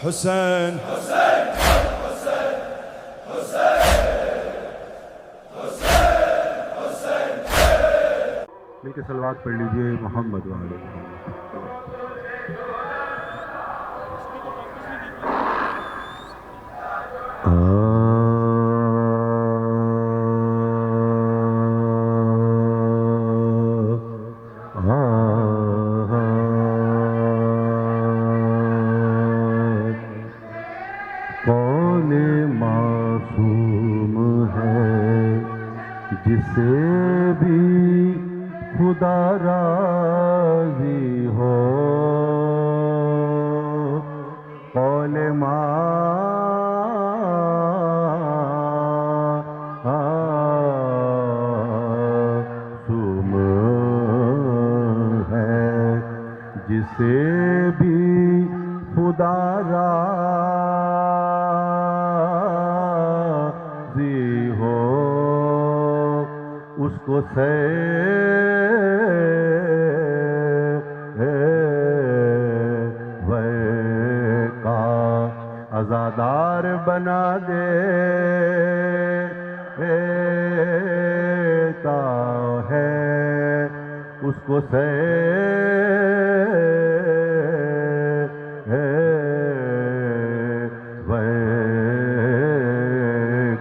حسین مل کے صلوات پڑھ لیجئے محمد والے کون معصوم ہے جسے بھی خدا راضی ہو قول معصوم ہے جسے بھی خدا راضی ہو اس کو کا عزادار بنا دیتا ہے اس کو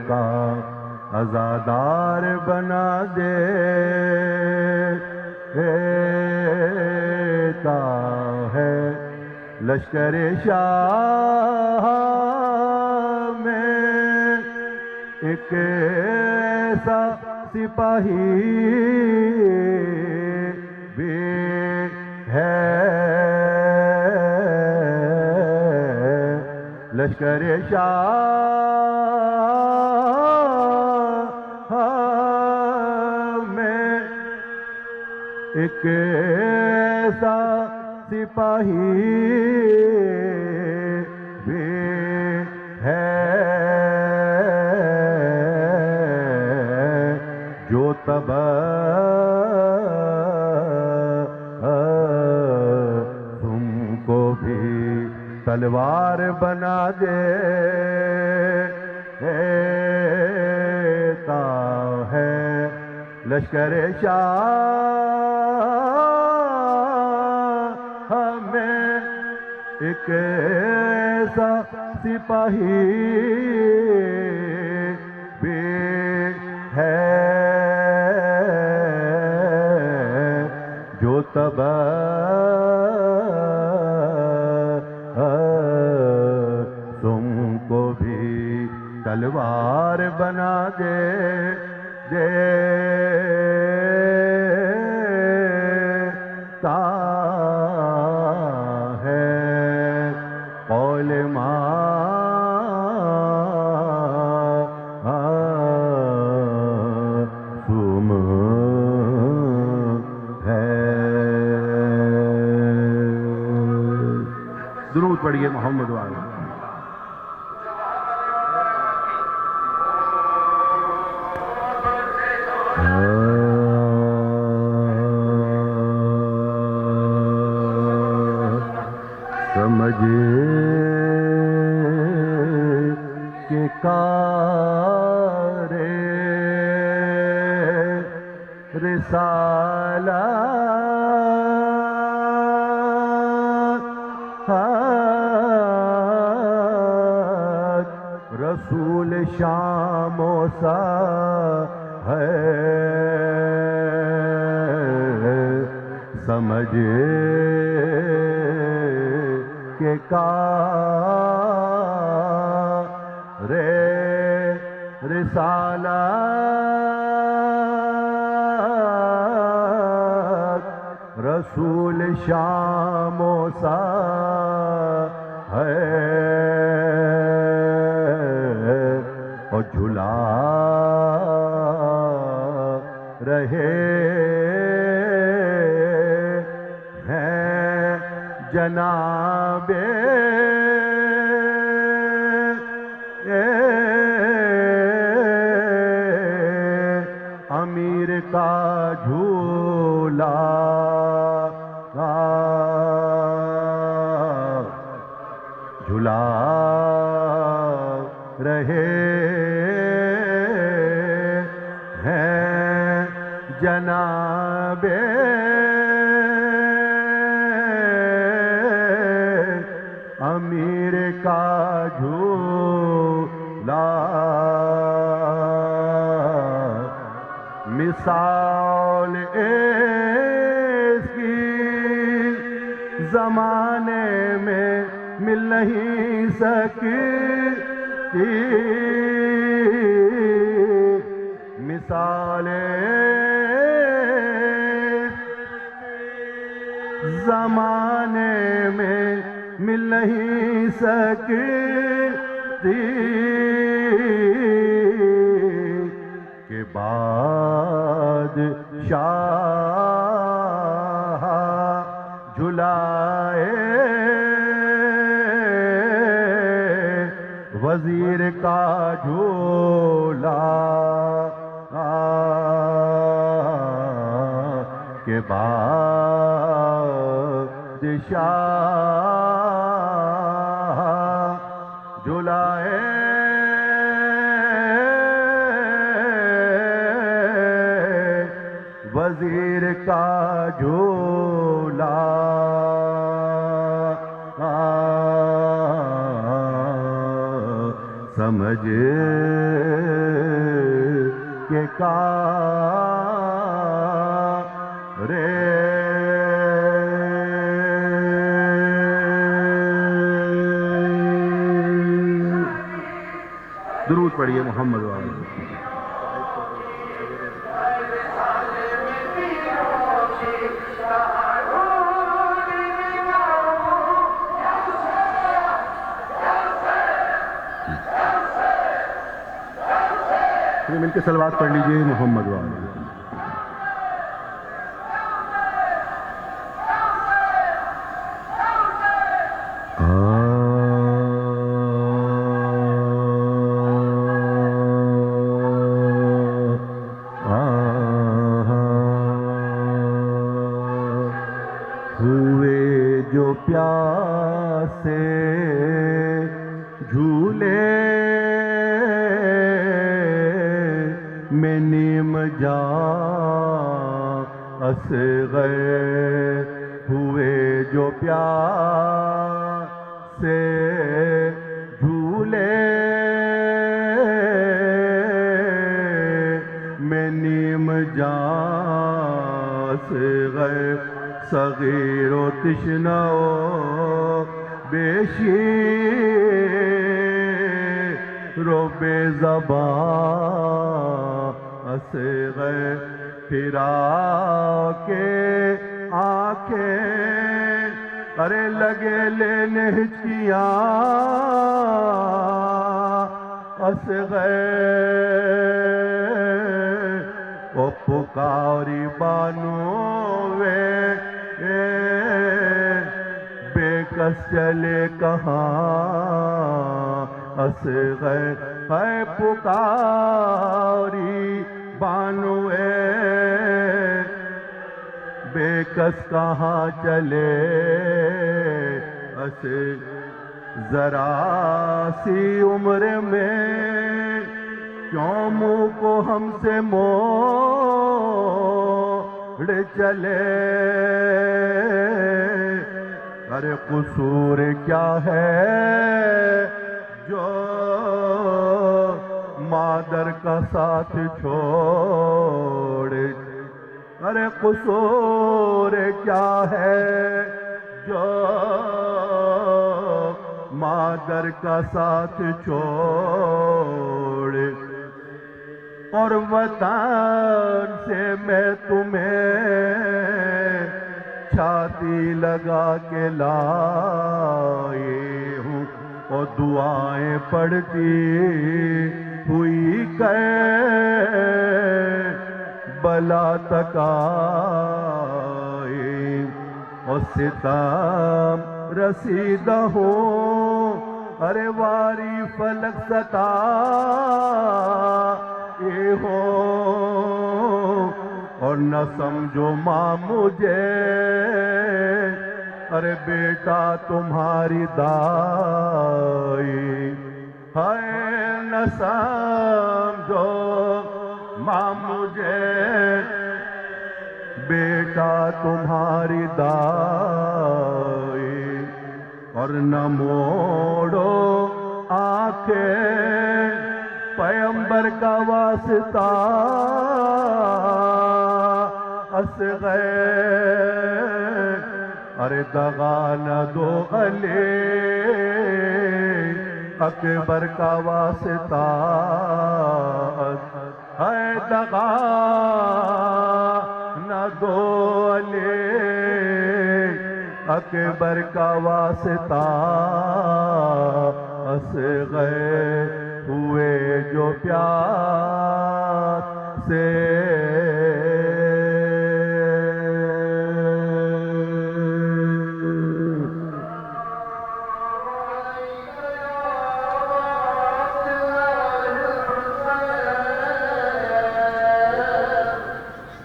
کا عزادار بنا دیتا ہے لشکر شاہ میں ایک ایسا سپاہی بھی ہے لشکر شاہ میں ایک ایسا سپاہی بھی ہے جو تم کو بھی تلوار بنا دیتا ہے لشکر شاہ میں ایک ایسا سپاہی بھی ہے جو تم کو بھی تلوار بنا دیتا ہے قول معصوم ہے درود پڑھیے محمد والے سمجھے کہ کار رسالت رسول شام و سا ہے سمجھے کہ کار رسالت رسول شام و سا ہے اور جھلا رہے ہیں جناب امیر کا جھولا جھلا رہے ہیں جناب امیر کا جھولا مثال اس کی زمانے میں مل نہیں سکتی مثال زمانے میں مل نہیں سکتی کہ بادشاہ جھلائے وزیر کا جھولا کہ بادشاہ جھلائے وزیر کا جھولا سمجھ کے رے درود پڑھیے محمد والے مل کے صلوات پڑھ لیجئے محمد والے ہوئے جو پیاسے جھولے میں نیم جاں اصغر ہوئے جو پیاسے جھولے میں نیم جاں اصغر صغیر و تشنہ و بیشیر و بے زبان اصغر پھرا کے آنکھیں ارے لگے لینے ہچکیاں اصغر او پکاری بانو بے کس چلے کہاں اصغر ہے پکاری بانوے بے کس کہاں چلے ذرا سی عمر میں کیوں منہ کو ہم سے موڑ چلے ارے قصور کیا ہے جو مادر کا ساتھ چھوڑ ارے قصور کیا ہے جو مادر کا ساتھ چھوڑ اور وطن سے میں تمہیں چھاتی لگا کے لائے ہوں اور دعائیں پڑھتی ہوئی بلا تک آئے اور ستم رسیدہ ہوں ارے واری فلک ستا یہ ہو اور نہ سمجھو ماں مجھے ارے بیٹا تمہاری دائی ہے نہ سمجھو ماں مجھے، بیٹا تمہاری دائی اور نہ موڑو آنکھیں پیغمبر کا واسطہ اصغر، ارے دغا نہ دو علی اکبر کا واسطہ ہے، دغا نہ دو علی اکبر کا واسطہ اصغر ہوئے جو پیار سے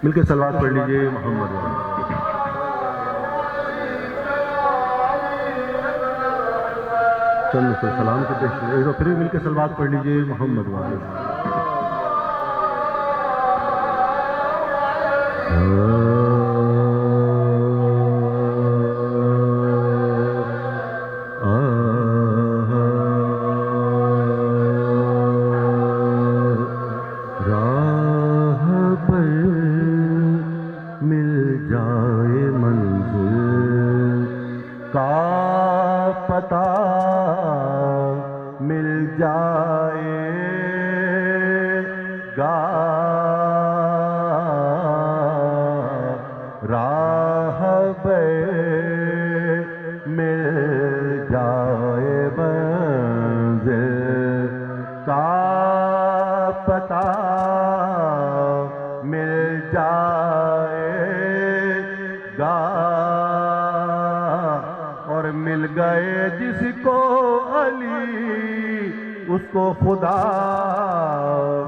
مل کے صلوات پڑھ لیجئے محمد والے چند سے سلام کے پیش ایک پھر بھی مل کے صلوات پڑھ لیجئے محمد والے پتا مل جائے گا، راہ پہ مل جائے منزل کا پتا مل جائے گا، اور مل گئے جس کو علی اس کو خدا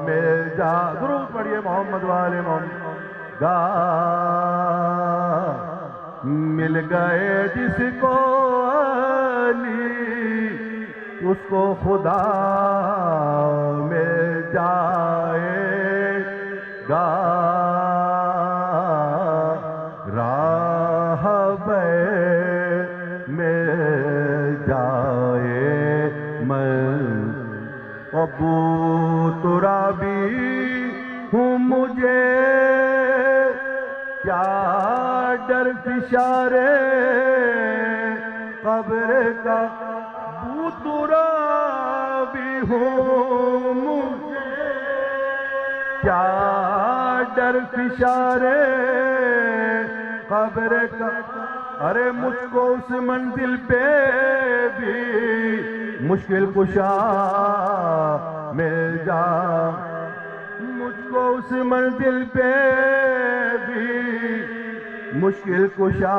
مل جا، درود پڑھیے محمد والے محمد گا، مل گئے جس کو علی اس کو خدا مل جائے گا، راہ بے مل جائے ابو ترابی ہوں مجھے کیا ڈر فشارے قبر کا، ابو ترابی ہوں مجھے کیا ڈر فشارے قبر کا، ارے مجھ کو اس منزل پہ بھی مشکل کشا مل جا، مجھ کو اس منزل پہ بھی مشکل کشا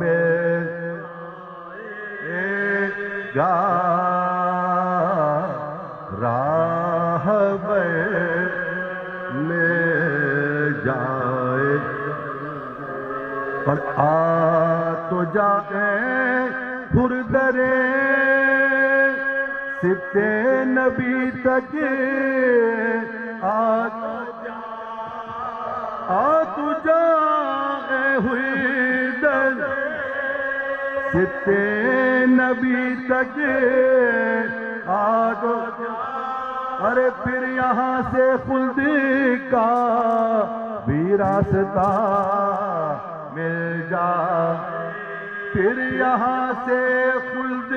مل گا، راہ مل جائے، اور آ تو جائے پردرے سبتے نبی تک، آ تو جائے ہوئی در سبتے نبی تک، آ تو ارے پھر یہاں سے خلد کا بھی راستہ مل جا، پھر یہاں سے خلد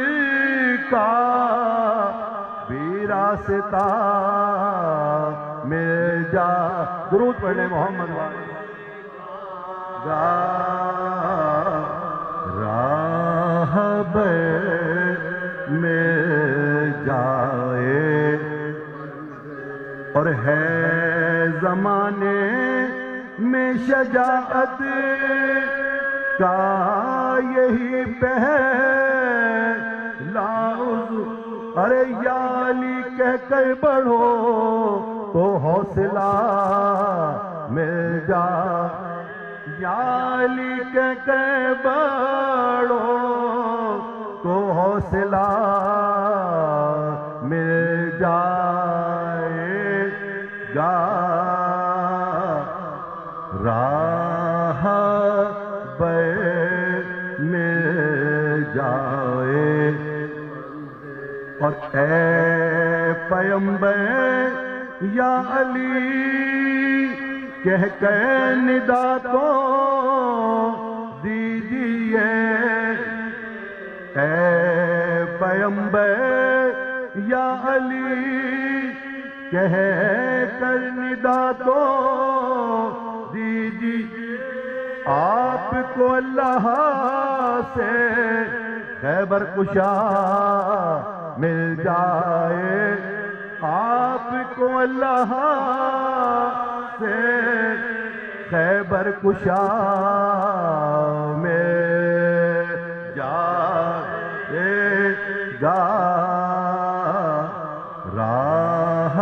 کا بھی راستہ مل جا، درود پڑھنے محمد والے گا، راہ مل جائے، اور ہے زمانے میں شجاعت کا یہی پہلا، ارے یا علی کہہ کر بڑھو تو حوصلہ مل جا، یا علی کہ بڑھو تو حوصلہ مل جائے گا، راہ مل جائے۔ اور اے پیمبر یا علی کہہ کے ندا تو دیجئے، اے پیمبر یا علی کہہ کر ندا تو دیجئے، آپ کو اللہ سے خیبر کشا مل جائے، آپ کو اللہ سے خیبر کشا مل جائے گا، راہ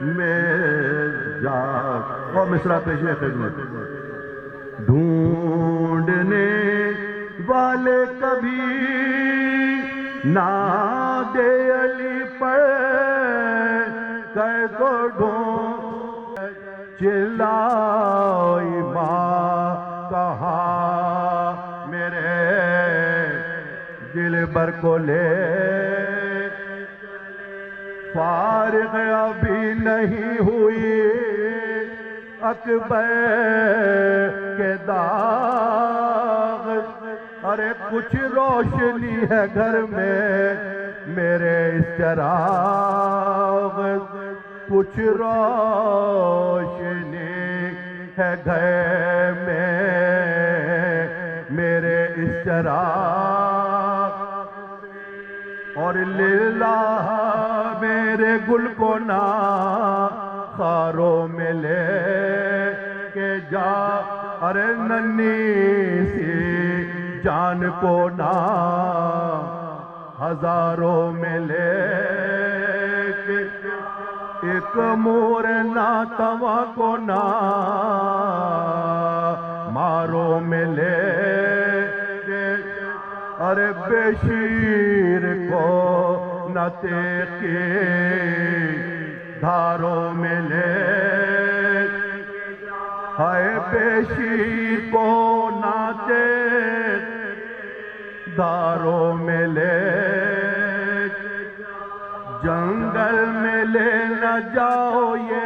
مل جائے۔ اور مصرع پیش ہے خدمت۔ ڈھونڈنے والے کبھی نہ دے علی پر کر کو ڈھونڈ، چلائی ماں کہاں میرے دل بر کو لے، فارغ ابھی نہیں ہوئی اکبر کے داغ، ارے کچھ روشنی ہے گھر میں میرے اس چراغ، کچھ روشنی ہے گھر میں میرے اس چراغ، اور للہ میرے گل کو نہ خاروں میں لے کے جا، ارے ننھی سی جان کو نہ ہزاروں میں لے کے، ایک مور نہ توا کو نہ ماروں میں لے کے، ارے بے شیر کو نہ تیغ کی دھاروں میں لے، ہائے بے شیر کو نہ تیغ دھاروں میں لے، جنگل میں لے نہ جاؤ یہ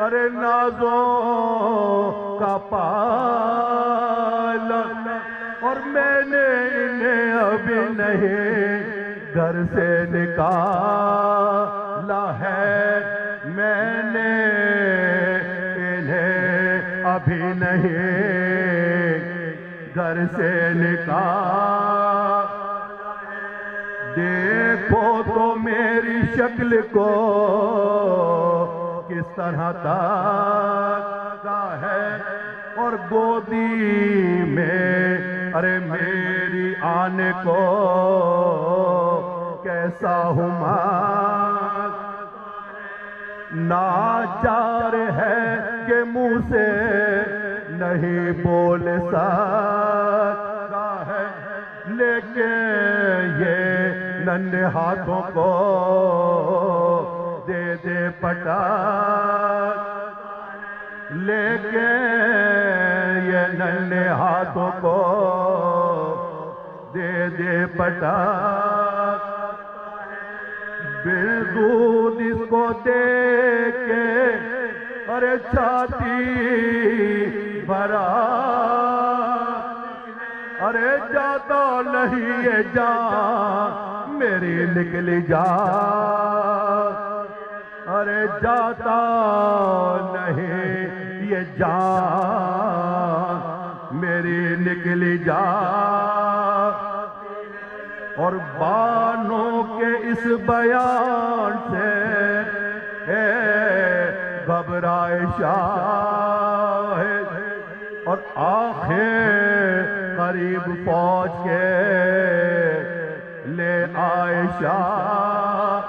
ارے نازوں کا پالن، اور میں نے انہیں ابھی نہیں گھر سے نکالا ہے، میں نے انہیں ابھی نہیں گھر سے نکالا، دیکھو تو میری شکل کو کس طرح تاکا ہے، اور گودی میں ارے میری آنے کو کیسا ہوں ناچار ہے کہ منہ سے نہیں بول سکتا ہے، لیکن یہ ننھے ہاتھوں کو دے دے پٹاخ، لیکن یہ ننھے ہاتھوں کو دے دے پٹاخ، بے دودھ اس کو دیکھ کے ارے چھاتی بھرا، ارے جاتا نہیں یہ جان میری نکلی جان، ارے جاتا نہیں یہ جان میری نکلی جان، اور بانوں کے اس بیان سے گھبرائے شاہ، اور آخر قریب پہنچ کے لے آئے شاہ،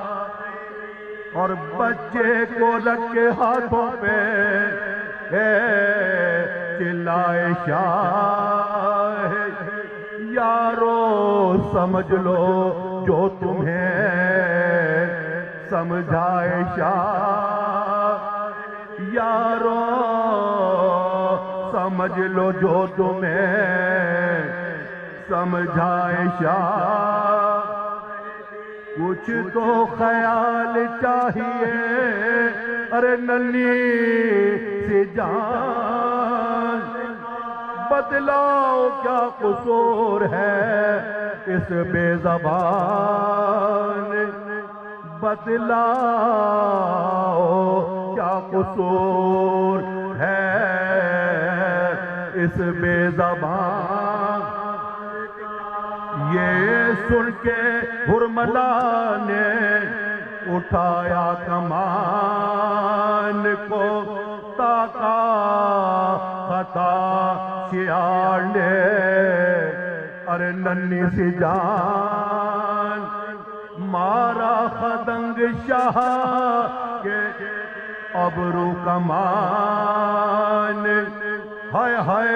اور بچے کو رکھ کے ہاتھوں پہ چلائے شاہ یارو سمجھ لو جو تمہیں سمجھائے شاہ یارو سمجھ لو جو تمہیں سمجھائے شاہ کچھ تو خیال چاہیے ارے ننھی سی جان بتلاؤ کیا قصور ہے اس بے زبان بتلاؤ کیا قصور ہے اس بے زبان یہ سن کے حرملا نے اٹھایا کمان کو تاکا خطا شیار نے ارے ننھی سی جان مارا خدنگ شاہ کے ابرو کمان ہائے ہائے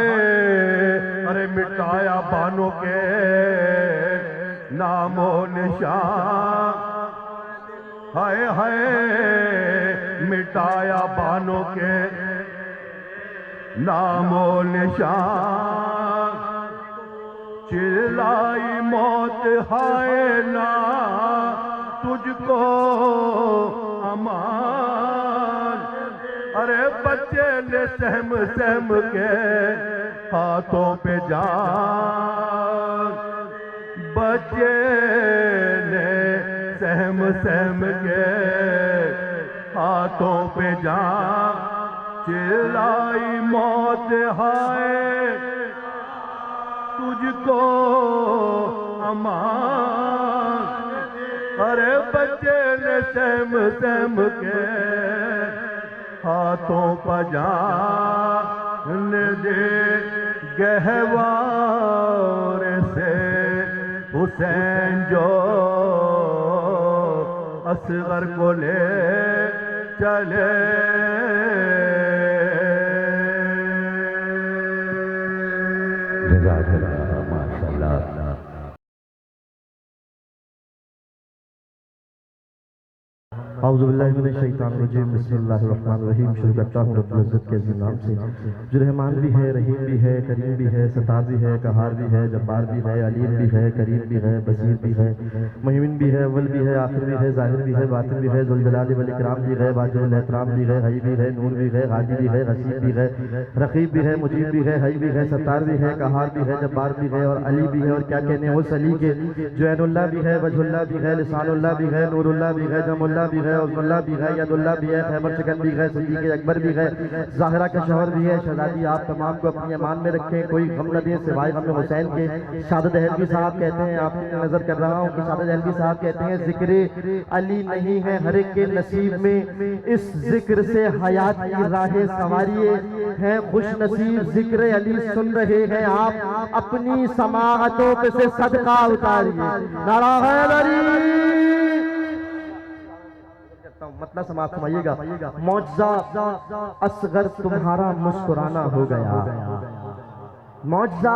ارے مٹایا بانوں کے نام و نشان ہائے ہائے مٹایا بانوں کے نام و نشان چلائی موت ہائے نا تجھ کو امان ارے بچے نے سہم سہم کے ہاتھوں پہ جان بچے نے سہم سہم کے ہاتھوں پہ جان چلائی موت ہائے تجھ کو امان ارے بچے نے سہم سہم کے ہاتھوں پہ جان دے گہوار سے حسین جو اصغر کو لے چلے جزاک اللہ ماشاءاللہ اعوذ باللہ من الشیطان الرجیم بسم اللہ الرحمن الرحیم شروع کرتا ہوں رب العزت کے عظیم نام سے جو رحمان بھی ہے رحیم بھی ہے کریم بھی ہے ستار بھی ہے قہار بھی ہے جبار بھی ہے علیم بھی ہے کریم بھی ہے بصیر بھی ہے مہیمن بھی ہے اول بھی ہے آخر بھی ہے ظاہر بھی ہے باطن بھی ہے ذوالجلال والاکرام بھی ہے واجب الاحترام بھی ہے حی بھی ہے نور بھی ہے غازی بھی ہے غصیب بھی ہے رقیب بھی ہے مجیب بھی ہے حی بھی ہے ستار بھی ہے قہار بھی ہے جبار بھی ہے اور علی بھی ہے اور کیا کہنے اس علی کے جو عین اللہ بھی ہے وجہ اللہ بھی ہے لسان اللہ بھی ہے نور اللہ بھی ہے جم اللہ بھی ہے عظم اللہ بھی ہے ید اللہ بھی ہے خیبر چکن بھی ہے صدیق اکبر بھی ہے ظاہرہ کا شوہر بھی ہے شہزادی آپ تمام کو اپنی امان میں رکھیں کوئی غم نہ دیں سوائے غم حسین کے سعادت دہلوی صاحب کہتے ہیں آپ کی نظر کر رہا ہوں کہ سعادت دہلوی صاحب کہتے ہیں ذکر علی نہیں ہے ہر ایک کے نصیب میں اس ذکر سے حیات کی راہ سواریے ہیں خوش نصیب ذکر علی سن رہے ہیں آپ اپنی سماعتوں پہ سے صدقہ اتاریے نعرہ حیدری مطلب سماعت سمائیے گا معجزہ اصغر تمہارا مسکرانا ہو گیا معجزہ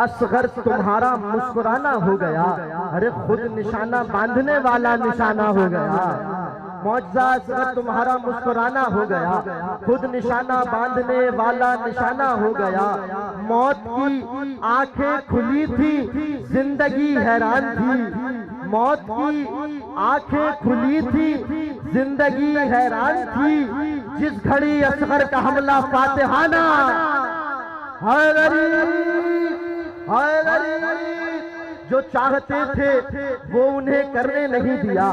اصغر تمہارا مسکرانا ہو گیا ارے خود نشانہ باندھنے والا نشانہ ہو گیا معجزہ اصغر تمہارا مسکرانا ہو گیا خود نشانہ باندھنے والا نشانہ ہو گیا موت کی آنکھیں کھلی تھی زندگی حیران تھی موت کی آنکھیں کھلی تھی زندگی حیران تھی جس گھڑی اصغر کا حملہ فاتحانہ حیدری حیدری جو چاہتے تھے وہ انہیں کرنے نہیں دیا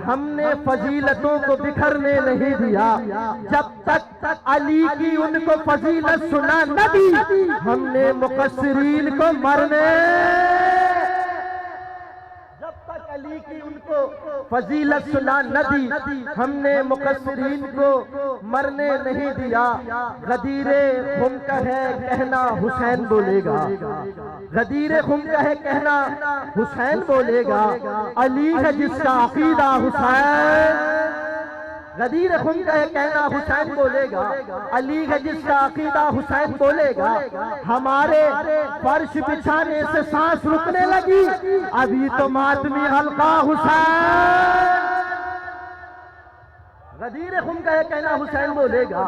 ہم نے فضیلتوں کو بکھرنے نہیں دیا جب تک علی کی ان کو فضیلت سنا نہ دی ہم نے مقصرین کو مرنے علی کی ان کو فضیلت سنا نہ دی ہم نے مقصرین کو مرنے نہیں دیا غدیر خم کا ہے کہنا حسین بولے گا غدیر خم کا ہے کہنا حسین بولے گا علی ہے جس کا عقیدہ حسین غدیر خون کا یہ کہنا حسین بولے گا، علی ہے جس کا عقیدہ حسین بولے گا، ہمارے فرش بچھانے سے سانس رکنے لگی، ابھی تو ماتمی حلقہ حسین۔ غدیر خون کا یہ کہنا حسین بولے گا،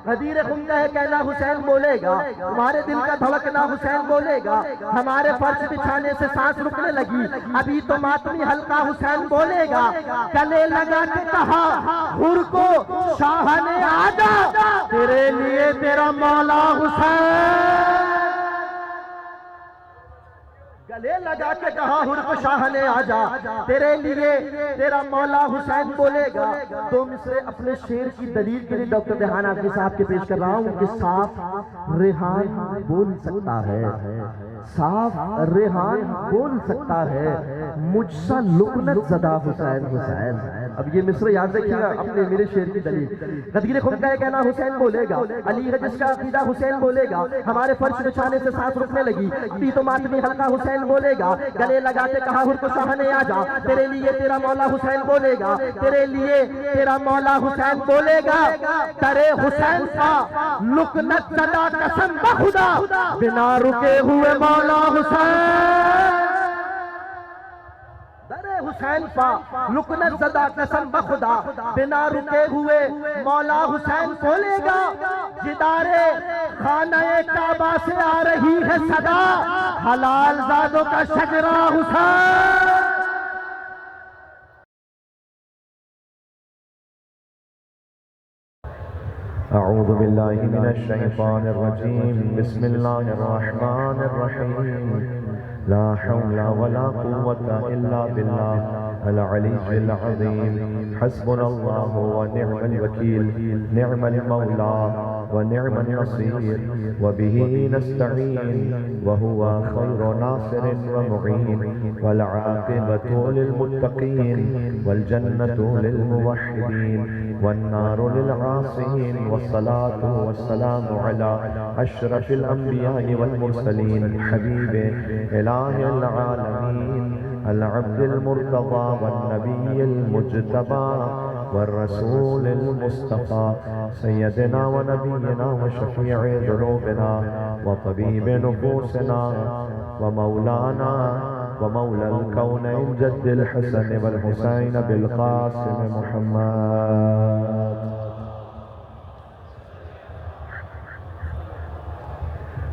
غدیر خون کا یہ کہنا حسین بولے گا، ہمارے دل کا دھڑکنا حسین بولے گا، ہمارے فرش بچھانے سے سانس رکنے لگی، ابھی تو ماتمی حلقہ حسین بولے گا، گلے لگا کے کہا حر کو شاہ نے آجا، تیرے لیے تیرا مولا حسین۔ گلے لگا کے کہا حر کو شاہ نے آجا، تیرے لیے تیرا مولا حسین بولے گا۔ تو مصرے اپنے شعر کی دلیل کے لیے ڈاکٹر ریحان آفی صاحب کے پیش کر رہا ہوں کہ صاف ریحان بول سکتا ہے، صاف ریحان بول سکتا ہے، مجھ سا لکنت زدہ حسین حسین۔ اب یہ مصرے یاد رکھیے گا اپنے میرے شعر کی دلیل۔ غدیر خون کا یہ کہنا حسین بولے گا، علی ہے جس کا عقیدہ حسین بولے گا، ہمارے فرش بچھانے سے سانس رکنے لگی، ابھی تو ماتمی حلقہ حسین بولے گا، گلے لگا کے کہا حر کو شاہ نے آجا، تیرے لیے تیرا مولا حسین بولے گا، تیرے لیے تیرا مولا حسین بولے گا، ترے حسین کا لکنت زدہ قسم بخدا، بنا رکے ہوئے مولا حسین۔ درے حسین پا لکنت زدہ قسم بخدا، بنا رکے ہوئے مولا حسین بولے گا، جدارے خانہ کعبہ سے آ رہی ہے صدا، حلال زادوں کا شجرہ حسین۔ اعوذ باللہ من الشیطان الرجیم، بسم اللہ الرحمن الرحیم، لا حول ولا قوة الا باللہ العلی العظیم، حسبنا اللہ ونعم الوکیل، نعم المولا ونعم النصير، وبه نستعين، وهو خير ناصر ومعين، والعاقبة للمتقين، والجنة للموحدين، والنار للعاصين، والصلاة والسلام على أشرف الأنبياء والمرسلين، حبيب إله العالمين، العبد المرتضى والنبي المجتبى والرسول المصطفى، سيدنا ونبينا وشفيع ذنوبنا وطبيب نفوسنا ومولانا ومولى الكونين جد الحسن والحسين بالقاسم محمد،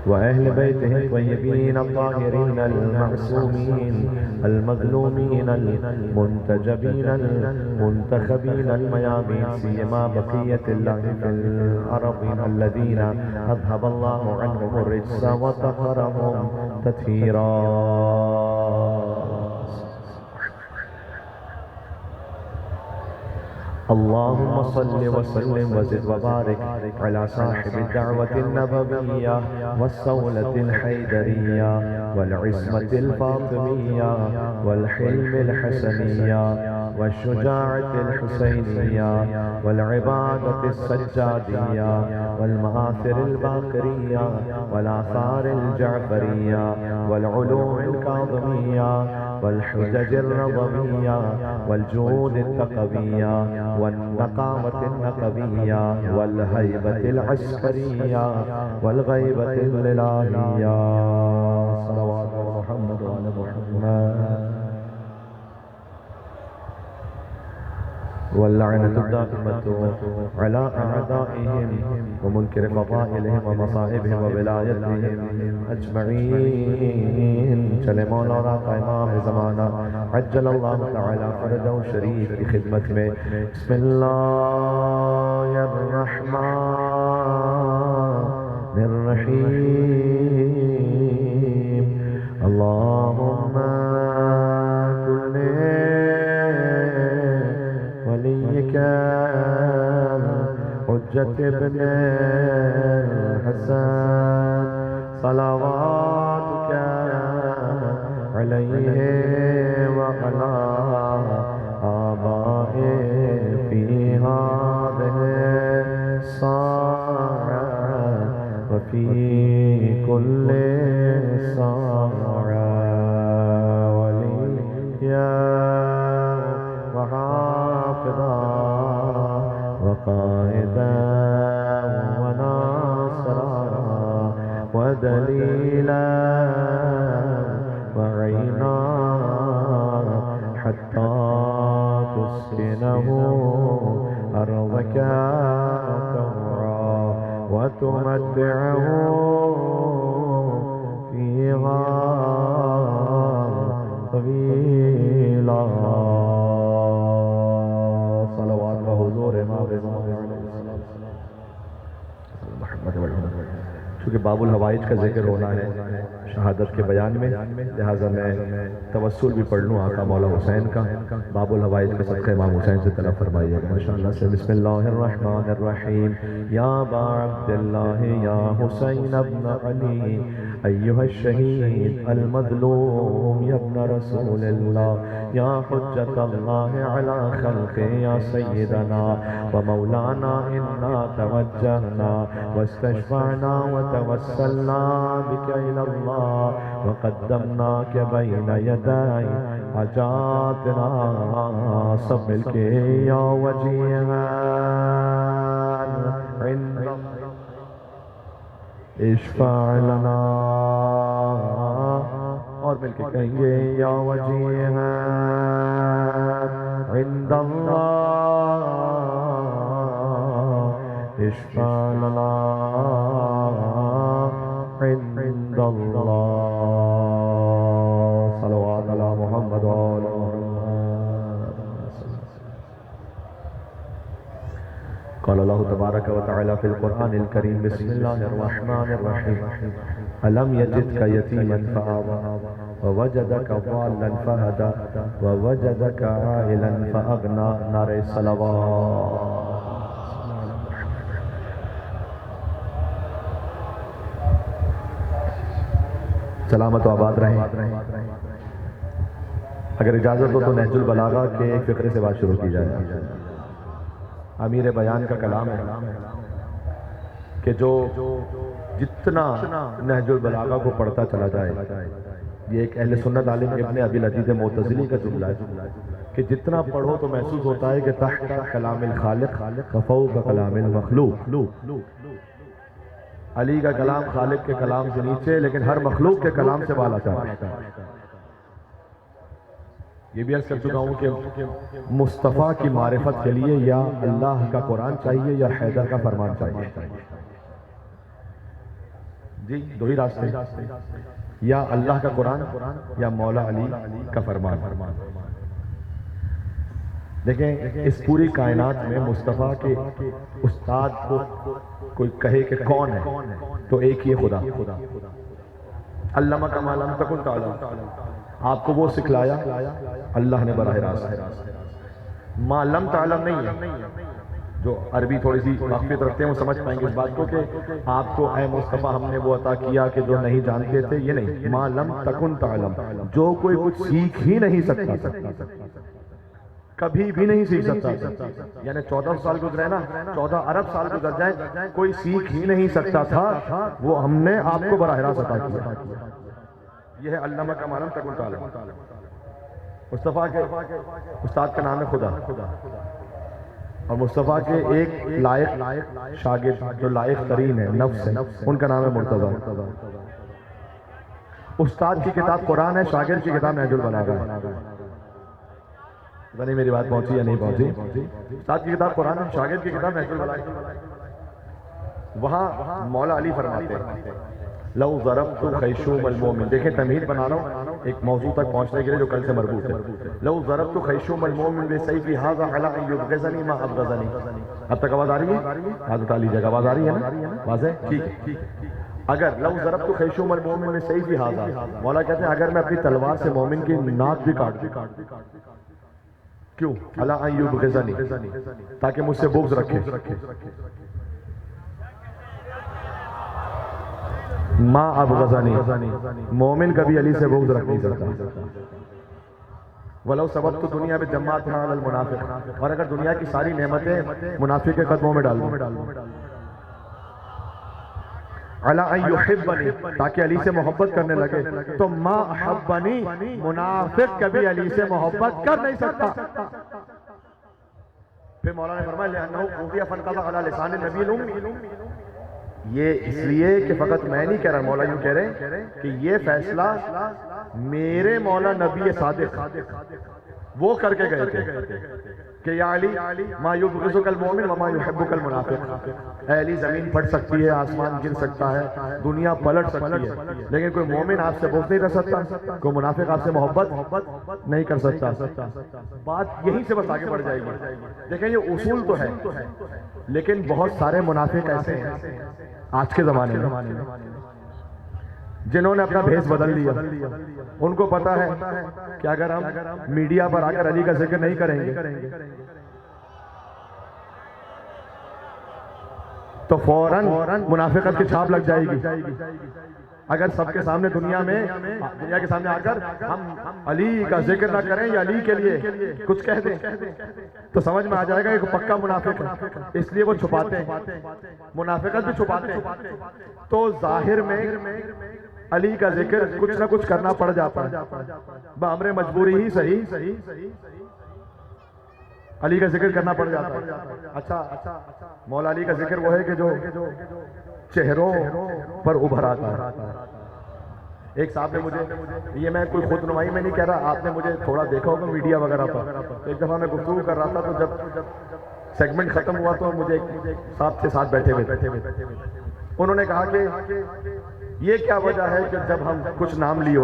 وأهل بيته الطيبين الطاهرين المعصومين المظلومين المنتجبين المنتخبين الميامين، سيما بقية الله في الأرض الذين أذهب الله عنهم الرجس وطهرهم تطهيرا. اللهم صل وسلم وزد وبارك على صاحب الدعوة النبوية والصولة الحيدرية والعصمة الفاطمية والحلم الحسنية والشجاعة الحسينية والعبادة السجادية والمآثر الباقرية والآثار الجعفرية والعلوم الكاظمية والحجج الرضوية والجود التقوية والنقامة النقبية والهيبة العسكرية والغيبة الإلهية. صلوات محمد وعلى محمد. واللعنة الدائمة على أعدائهم ومنكر فضائلهم ومصائبهم وولايتهم أجمعين. چلے مولا اور آقا امام زمانہ عجل اللہ تعالی فرجہ شریف کی خدمت میں بسم اللہ الرحمن الرحیم. اللہم کل ولیک حجت ابن الحسن صلواتک علیہ وعلا آبائے فی هذه الساعة وفی کل ساعة ولیا وحافظا حتى تسكنه أرضك طوعا وتمتعه فيها طويلا. صلوات بحضور امام چونکہ باب الحوائج کا ذکر ہونا ہے شہادت کے بیان میں، لہٰذا میں توسل بھی پڑھ لوں آقا مولا حسین کا. باب الحوائج کا صدقہ امام حسین سے طلب فرمائیے گا ماشاءاللہ سے. بسم اللہ الرحمن الرحیم. یا ابا عبداللہ یا حسین ابن علی ایہا الشہید المظلوم یا ابن رسول اللہ یا حجت اللہ علی خلق یا سیدنا ومولانا انا توجہنا واستشفعنا وتوسلنا بك إلى الله وقدمناك بين يدي حاجاتنا. سب مل کے یا وجیہا عند اشفع لنا، اور مل کے کہیں گے یا وجیہا عند اللہ اشفع لنا عند اللہ. صلوات علی محمد وآل محمد. قال اللہ تبارک و تعالی فی القرآن الکریم بسم اللہ الرحمن الرحیم. الم یجدک یتیما فآوی ووجدک ضالا فہدی ووجدک عائلا فأغنی. نعرہ صلوات. سلامت و آباد رہیں. اگر اجازت ہو تو نہج البلاغہ کے ایک فقرے سے بات شروع کی جائے. امیر بیان کا کلام ہے کہ جو جتنا نہج البلاغہ کو پڑھتا چلا جائے، یہ ایک اہل سنت عالم ابن ابی العزیز معتزلی کا جملہ ہے کہ جتنا پڑھو تو محسوس ہوتا ہے کہ تحت کلام الخالق فوق کلام المخلوق. علی کا کلام خالق کے کلام سے نیچے، لیکن ہر مخلوق کے کلام سے بالا چاہتا ہے. یہ بھی عرض کر چکا ہوں کہ مصطفیٰ کی معرفت کے لیے یا اللہ کا قرآن چاہیے یا حیدر کا فرمان چاہیے. جی دو ہی راستے، یا اللہ کا قرآن یا مولا علی کا فرمان. دیکھیں اس پوری کائنات میں مصطفیٰ کے استاد کو کوئی کہے کہ کون ہے تو ایک ہی خدا. علمک ما لم تکن تعلم، آپ کو وہ سکھلایا اللہ نے براہ راست. ما لم تعلم نہیں ہے، جو عربی تھوڑی سی واقفیت رکھتے ہیں وہ سمجھ پائیں گے اس بات کو کہ آپ کو اے مصطفیٰ ہم نے وہ عطا کیا کہ جو نہیں جانتے تھے، یہ نہیں. ما لم تکن تعلم، جو کوئی کچھ سیکھ ہی نہیں سکتا، کبھی بھی نہیں سیکھ سکتا. یعنی 14 سال گزرے نا، 14 ارب سال گزر جائیں، کوئی سیکھ ہی نہیں سکتا تھا، وہ ہم نے آپ کو براہ راست عطا کیا. یہ ہے علمک ما لم تکن تعلم. مصطفیٰ کے استاد کا نام ہے خدا، اور مصطفیٰ کے ایک لائق شاگرد جو لائق ترین ہے، نفس ہے، ان کا نام ہے مرتضیٰ. استاد کی کتاب قرآن ہے، شاگرد کی کتاب نہج البلاغہ ہے. نہیں میری بات پہنچی یا نہیں پہنچی؟ استاد کی کتاب قرآن ہے، شاگرد کی کتاب نہج البلاغہ. وہاں مولا علی فرماتے ہیں لو ضربت خیشوم المومن. دیکھیں تمہید بنا رہا ہوں ایک موضوع تک پہنچنے کے لیے جو کل سے مربوط ہے. لو ضربت خیشوم المومن بسیفی ھذا علی ان یبغضنی ما ابغضنی. اب تک آواز آ رہی ہے؟ ہاتھ اٹھا لیجیے گا. آواز آ رہی ہے نا؟ واضح؟ ٹھیک ہے. اگر لو ضربت خیشوم المومن بسیفی ھذا، مولا کہتے ہیں اگر میں اپنی تلوار سے مومن کی ناک بھی کاٹ دوں. کیوں؟ علی ان یبغضنی، تاکہ مجھ سے بغض رکھے. ما ابغضنی، مومن کبھی علی سے بغض رکھ نہیں سکتا. ولو سببت دنیا بجماعتها علی المنافق، اور اگر دنیا کی ساری نعمتیں منافق کے قدموں میں ڈال دوں. علی ان یحبنی، تاکہ علی سے محبت کرنے لگے. تو ما احبنی، منافق کبھی علی سے محبت کر نہیں سکتا. پھر مولانا نے فرمایا لأنه قضی فانقضى علی لسان النبی الأمی. یہ اس لیے کہ فقط میں نہیں کہہ رہا، مولا یوں کہہ رہے کہ یہ فیصلہ میرے مولا نبی صادق وہ کر کے گئے تھے کہ یا علی ما یبغضک المؤمن وما یحبک المنافق، اے علی زمین پھٹ سکتی ہے، آسمان گر سکتا ہے، دنیا پلٹ سکتی ہے، لیکن کوئی مومن آپ سے بغض نہیں کر سکتا، کوئی منافق آپ سے محبت نہیں کر سکتا۔ بات یہیں سے بس آگے بڑھ جائے گی۔ دیکھیں یہ اصول تو ہے، لیکن بہت سارے منافق ایسے ہیں آج کے زمانے میں جنہوں نے اپنا بھیس بدل لیا۔ ان کو پتا ہے کہ اگر ہم میڈیا پر آ کر علی کا ذکر نہیں کریں گے تو فوراً منافقت کی چھاپ لگ جائے گی۔ اگر سب کے سامنے دنیا کے سامنے آ کر ہم علی کا ذکر نہ کریں یا علی کے لیے کچھ کہہ دیں تو سمجھ میں آ جائے گا کہ پکا منافق ہے، اس لیے وہ چھپاتے ہیں، منافقت بھی چھپاتے ہیں۔ تو ظاہر میں علی کا ذکر کچھ نہ کچھ کرنا پڑ جاتا ہے، بامر مجبوری ہی صحیح علی کا ذکر کرنا پڑ جاتا ہے۔ اچھا مولا علی کا ذکر وہ ہے کہ جو چہروں پر ابھر آتا ہے۔ ایک صاحب نے مجھے، یہ میں کوئی خود نمائی میں نہیں کہہ رہا، آپ نے مجھے تھوڑا دیکھا ہوگا میڈیا وغیرہ پر، ایک دفعہ میں گفتگو کر رہا تھا تو جب سیگمنٹ ختم ہوا تو مجھے ایک صاحب کے ساتھ بیٹھے ہوئے انہوں نے کہا کہ یہ کیا وجہ ہے کہ جب ہم کچھ نام لیے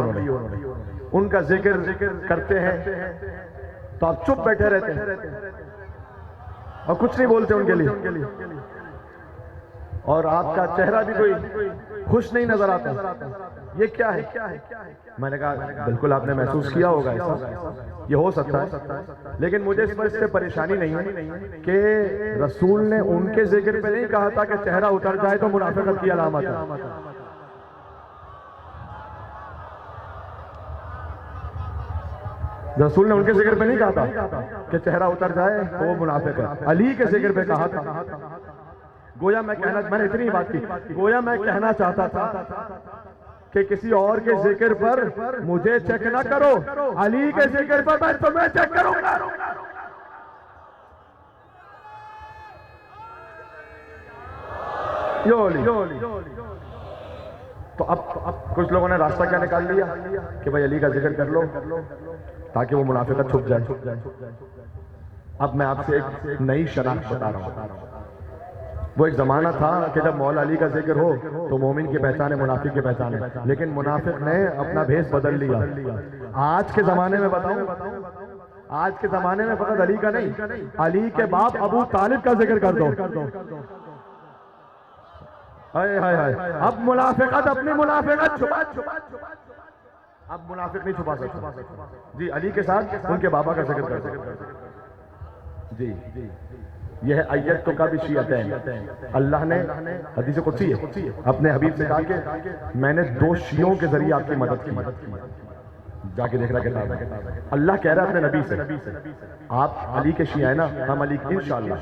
ان کا ذکر کرتے ہیں تو آپ چپ بیٹھے رہتے ہیں اور کچھ نہیں بولتے ان کے لیے، اور آپ کا چہرہ بھی کوئی خوش نہیں نظر آتا، یہ کیا ہے؟ میں نے کہا بالکل آپ نے محسوس کیا ہوگا ایسا، یہ ہو سکتا ہے، لیکن مجھے اس پر اس سے پریشانی نہیں ہے کہ رسول نے ان کے ذکر پہ نہیں کہا تھا کہ چہرہ اتر جائے تو منافقت کی علامت ہے۔ رسول نے ان کے ذکر پہ نہیں کہا تھا کہ چہرہ اتر جائے تو وہ منافق ہے، علی کے ذکر پہ کہا تھا۔ گویا میں نے اتنی بات کی، گویا میں کہنا چاہتا تھا کہ کسی اور کے ذکر پر مجھے چیک نہ کرو، علی کے ذکر پر میں تمہیں چیک کروں گا۔ تو اب کچھ لوگوں نے راستہ کیا نکال لیا کہ بھائی علی کا ذکر کر لو تاکہ وہ منافقت چھپ جائے۔ اب میں آپ سے ایک نئی شناخت بتا رہا ہوں۔ وہ ایک زمانہ تھا کہ جب مولا علی کا ذکر ہو تو مومن کی پہچان ہے، منافق کی پہچان ہے، لیکن منافق نے اپنا بھیس بدل لیا۔ آج کے زمانے میں بتاؤں، آج کے زمانے میں فقط علی کا نہیں، علی کے باپ ابو طالب کا ذکر کر دو، اب منافقت اپنی منافقت چھپا، اب منافق نہیں چھپا سکتا۔ جی علی کے ساتھ ان کے بابا کا ذکر کر دو۔ جی یہ ہے ایت کا بھی شیعتین۔ اللہ نے حدیث قدسی ہے اپنے حبیب سے کہا کہ میں نے 2 شیعوں کے ذریعے آپ کی مدد کی، جا کے دیکھ رہا کتاب ہے۔ اللہ کہہ رہا ہے اپنے نبی سے آپ علی کے شیعہ ہیں نا، ہم علی انشاءاللہ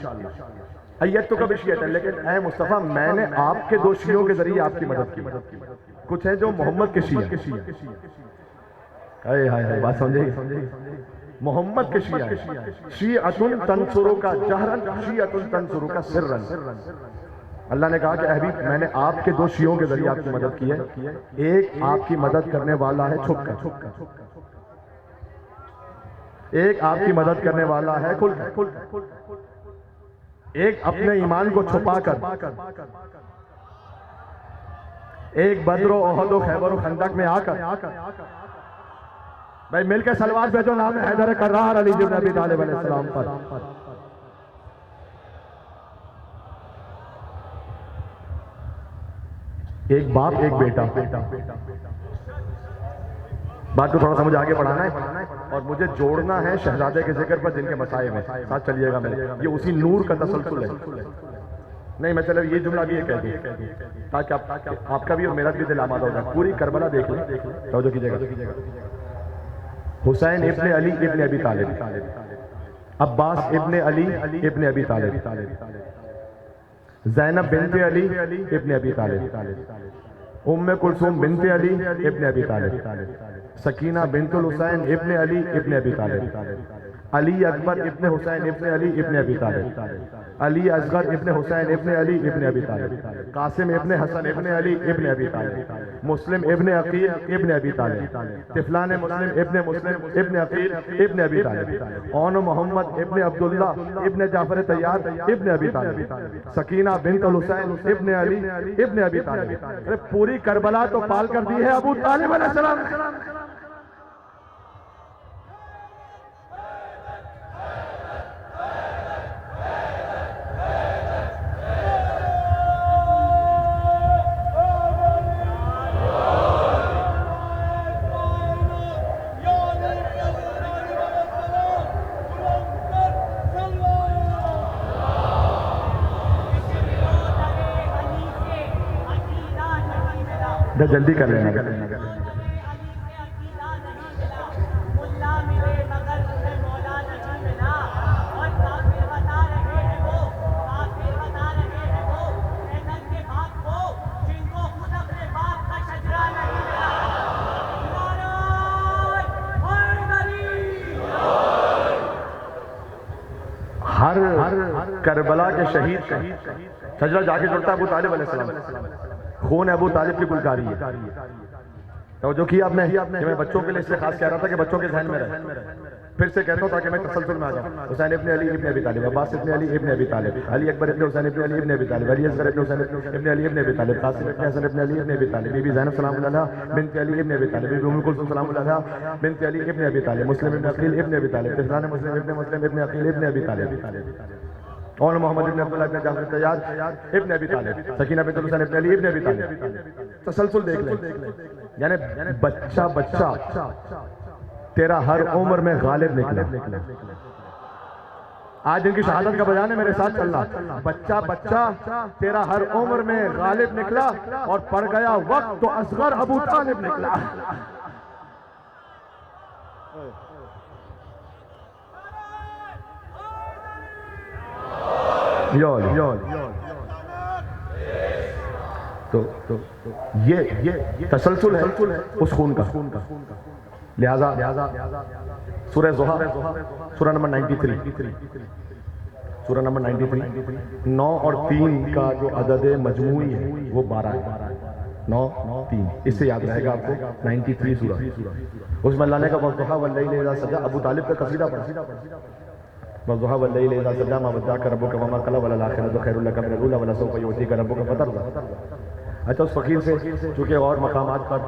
ایت تو کبھی شیعت ہے، لیکن اے مصطفیٰ میں نے آپ کے 2 شیعوں کے ذریعے آپ کی مدد کی۔ کچھ ہیں جو محمد کے شیعہ، بات سمجھے، محمد کے شیعہ ہیں، شیعتن تنصرو کا جہرن، شیعتن تنصرو کا سرن۔ اللہ نے کہا کہ اے حبیب میں نے آپ کے 2 شیعوں کے ذریعے آپ کی مدد کی ہے، ایک آپ کی مدد کرنے والا ہے چھپ کر، ایک آپ کی مدد کرنے والا ہے کھل کر، ایک اپنے ایمان کو چھپا کر، ایک بدر و احد و خیبر و خندق میں آ کر۔ بھائی مل کے سلوات بھیجو نام حیدر کرار علی بن ابی طالب علیہ السلام پر۔ ایک باپ ایک بیٹا، بات کو تھوڑا سمجھ آگے بڑھانا ہے اور مجھے جوڑنا ہے شہزادے کے ذکر پر جن کے مسائل میں ساتھ چلیے گا میرے، یہ اسی نور کا تسلسل ہے۔ نہیں میں چلے یہ جملہ بھی یہ کہہ دوں تاکہ آپ کا بھی اور میرا بھی دل آمادہ ہو جائے۔ پوری کربلا دیکھ لیں، توجہ کیجیے گا۔ حسین ابن علی ابن ابی طالب، عباس ابن علی ابن ابی طالب، زینب بنت علی ابن ابی طالب، ام کلثوم بنت علی ابن ابی طالب، سکینہ بنت الحسین ابن علی ابن ابی طالب، علی اکبر ابن حسین ابن علی ابن ابی طالب، علی اصغر ابن حسین ابن علی ابن ابی طالب، قاسم ابن حسن ابن علی ابن ابی طالب، مسلم ابن عقیل ابن ابی طالب، طفلان مسلم ابن عقیل ابن ابی طالب، اون محمد ابن عبداللہ ابن جعفر طیار ابن ابی طالب، سکینہ بنت الحسین ابن علی ابن ابی طالب۔ پوری کربلا تو پال کر دی ہے ابو طالب علیہ السلام۔ جلدی کر لینا۔ ہر کربلا کے شہید شجرہ جا کے جڑتا ہے ابو طالب علیہ السلام، خون ابو طالب کی گلکاری ہے۔ توجہ کی آپ نے کہ میں بچوں کے لیے اس سے خاص کہہ رہا تھا کہ بچوں کے ذہن میں رہے، پھر سے کہتا ہوں تاکہ میں تسلسل میں آ جاؤں۔ حسین ابن علی ابن ابی طالب، عباس ابن علی ابن ابی طالب، علی اکبر ابن حسین ابن علی ابن ابی طالب، علی اصغر ابن حسین ابن علی ابن ابی طالب، قاسم ابن حسن ابن علی ابن ابی طالب، بی بی زینب سلام اللہ علیہا بنت علی ابن ابی طالب، بی بی ام کلثوم سلام اللہ علیہا بنت علی ابن ابی طالب، مسلم ابن عقیل ابن ابی طالب، طفلان مسلم ابن عقیل ابن ابی طالب، اور محمد ابن عبداللہ ابن جعفر طیار ابن ابی طالب، سکینہ بنت الحسین ابن علی ابن ابی طالب۔ تسلسل دیکھ لیں، یعنی بچہ بچہ تیرا ہر عمر میں غالب نکلا۔ آج ان کی شہادت کا بیان ہے، میرے ساتھ چلنا۔ بچہ بچہ تیرا ہر عمر میں غالب نکلا، اور پڑ گیا وقت تو اصغر ابو طالب نکلا۔ تو یہ تسلسل ہے اس خون کا۔ لہذا سورہ زحا سورہ نمبر 93، سورہ نمبر 93، 9 اور 3 کا جو عدد مجموعی ہے وہ 12 ہے، 9 3، اس سے یاد رہے گا آپ کو 93 سورہ۔ اس میں اللہ نے کہا وَالضُّحَىٰ وَاللَّيْلِ إِذَا سَجَىٰ، ابو طالب کا قصیدہ پڑھا، وَالضُّحَىٰ وَاللَّيْلِ إِذَا سَجَىٰ مَا وَدَّعَكَ رَبُّكَ وَمَا قَلَىٰ وَلَلْآخِرَةُ خَيْرٌ لَكَ مِنَ الْأُولَىٰ وَلَسَوْفَ يُعْطِيكَ رَبُّكَ فَتَرْضَىٰ۔ اچھا، اس فقیر سے چونکہ اور مقامات پر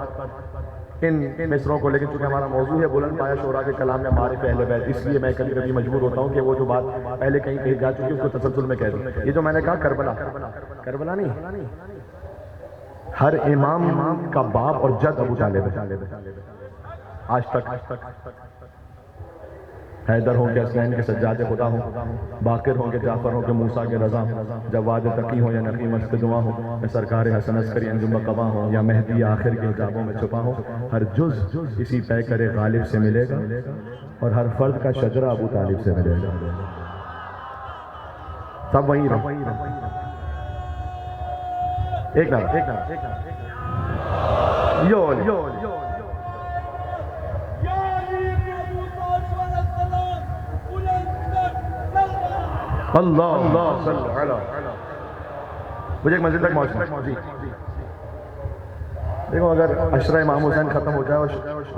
ان مصروں کو، لیکن چونکہ ہمارا موضوع ہے بلند پایہ شعراء کے کلام میں معارف اہل بیت، اس لیے میں کبھی کبھی مجبور ہوتا ہوں کہ وہ جو بات پہلے کہیں کہی جا چکی اس کو تسلسل میں کہہ دوں۔ یہ جو میں نے کہا کربلا نہیں، ہر امام کا باپ اور جد ابو طالب ہے۔ آج تک حیدر ہوں کہ حسین کے سجاد خدا ہوں، باقر ہوں کہ جعفر ہوں کہ موسیٰ کے رضا ہوں، جواد تقی ہوں یا نقی مست جواں ہوں، یا سرکار حسن عسکری انجم بقوا ہوں، یا مہدی آخر کے حجابوں میں چھپا ہوں، ہر جز اسی پیکر غالب سے ملے گا، اور ہر فرد کا شجرہ ابو طالب سے ملے گا۔ سب وہیں رہے، ایک نام اللہ صلی علی مجھے ایک منزل تک پہنچنا جی۔ دیکھو، اگر عشرہ امام حسین ختم ہو جائے اور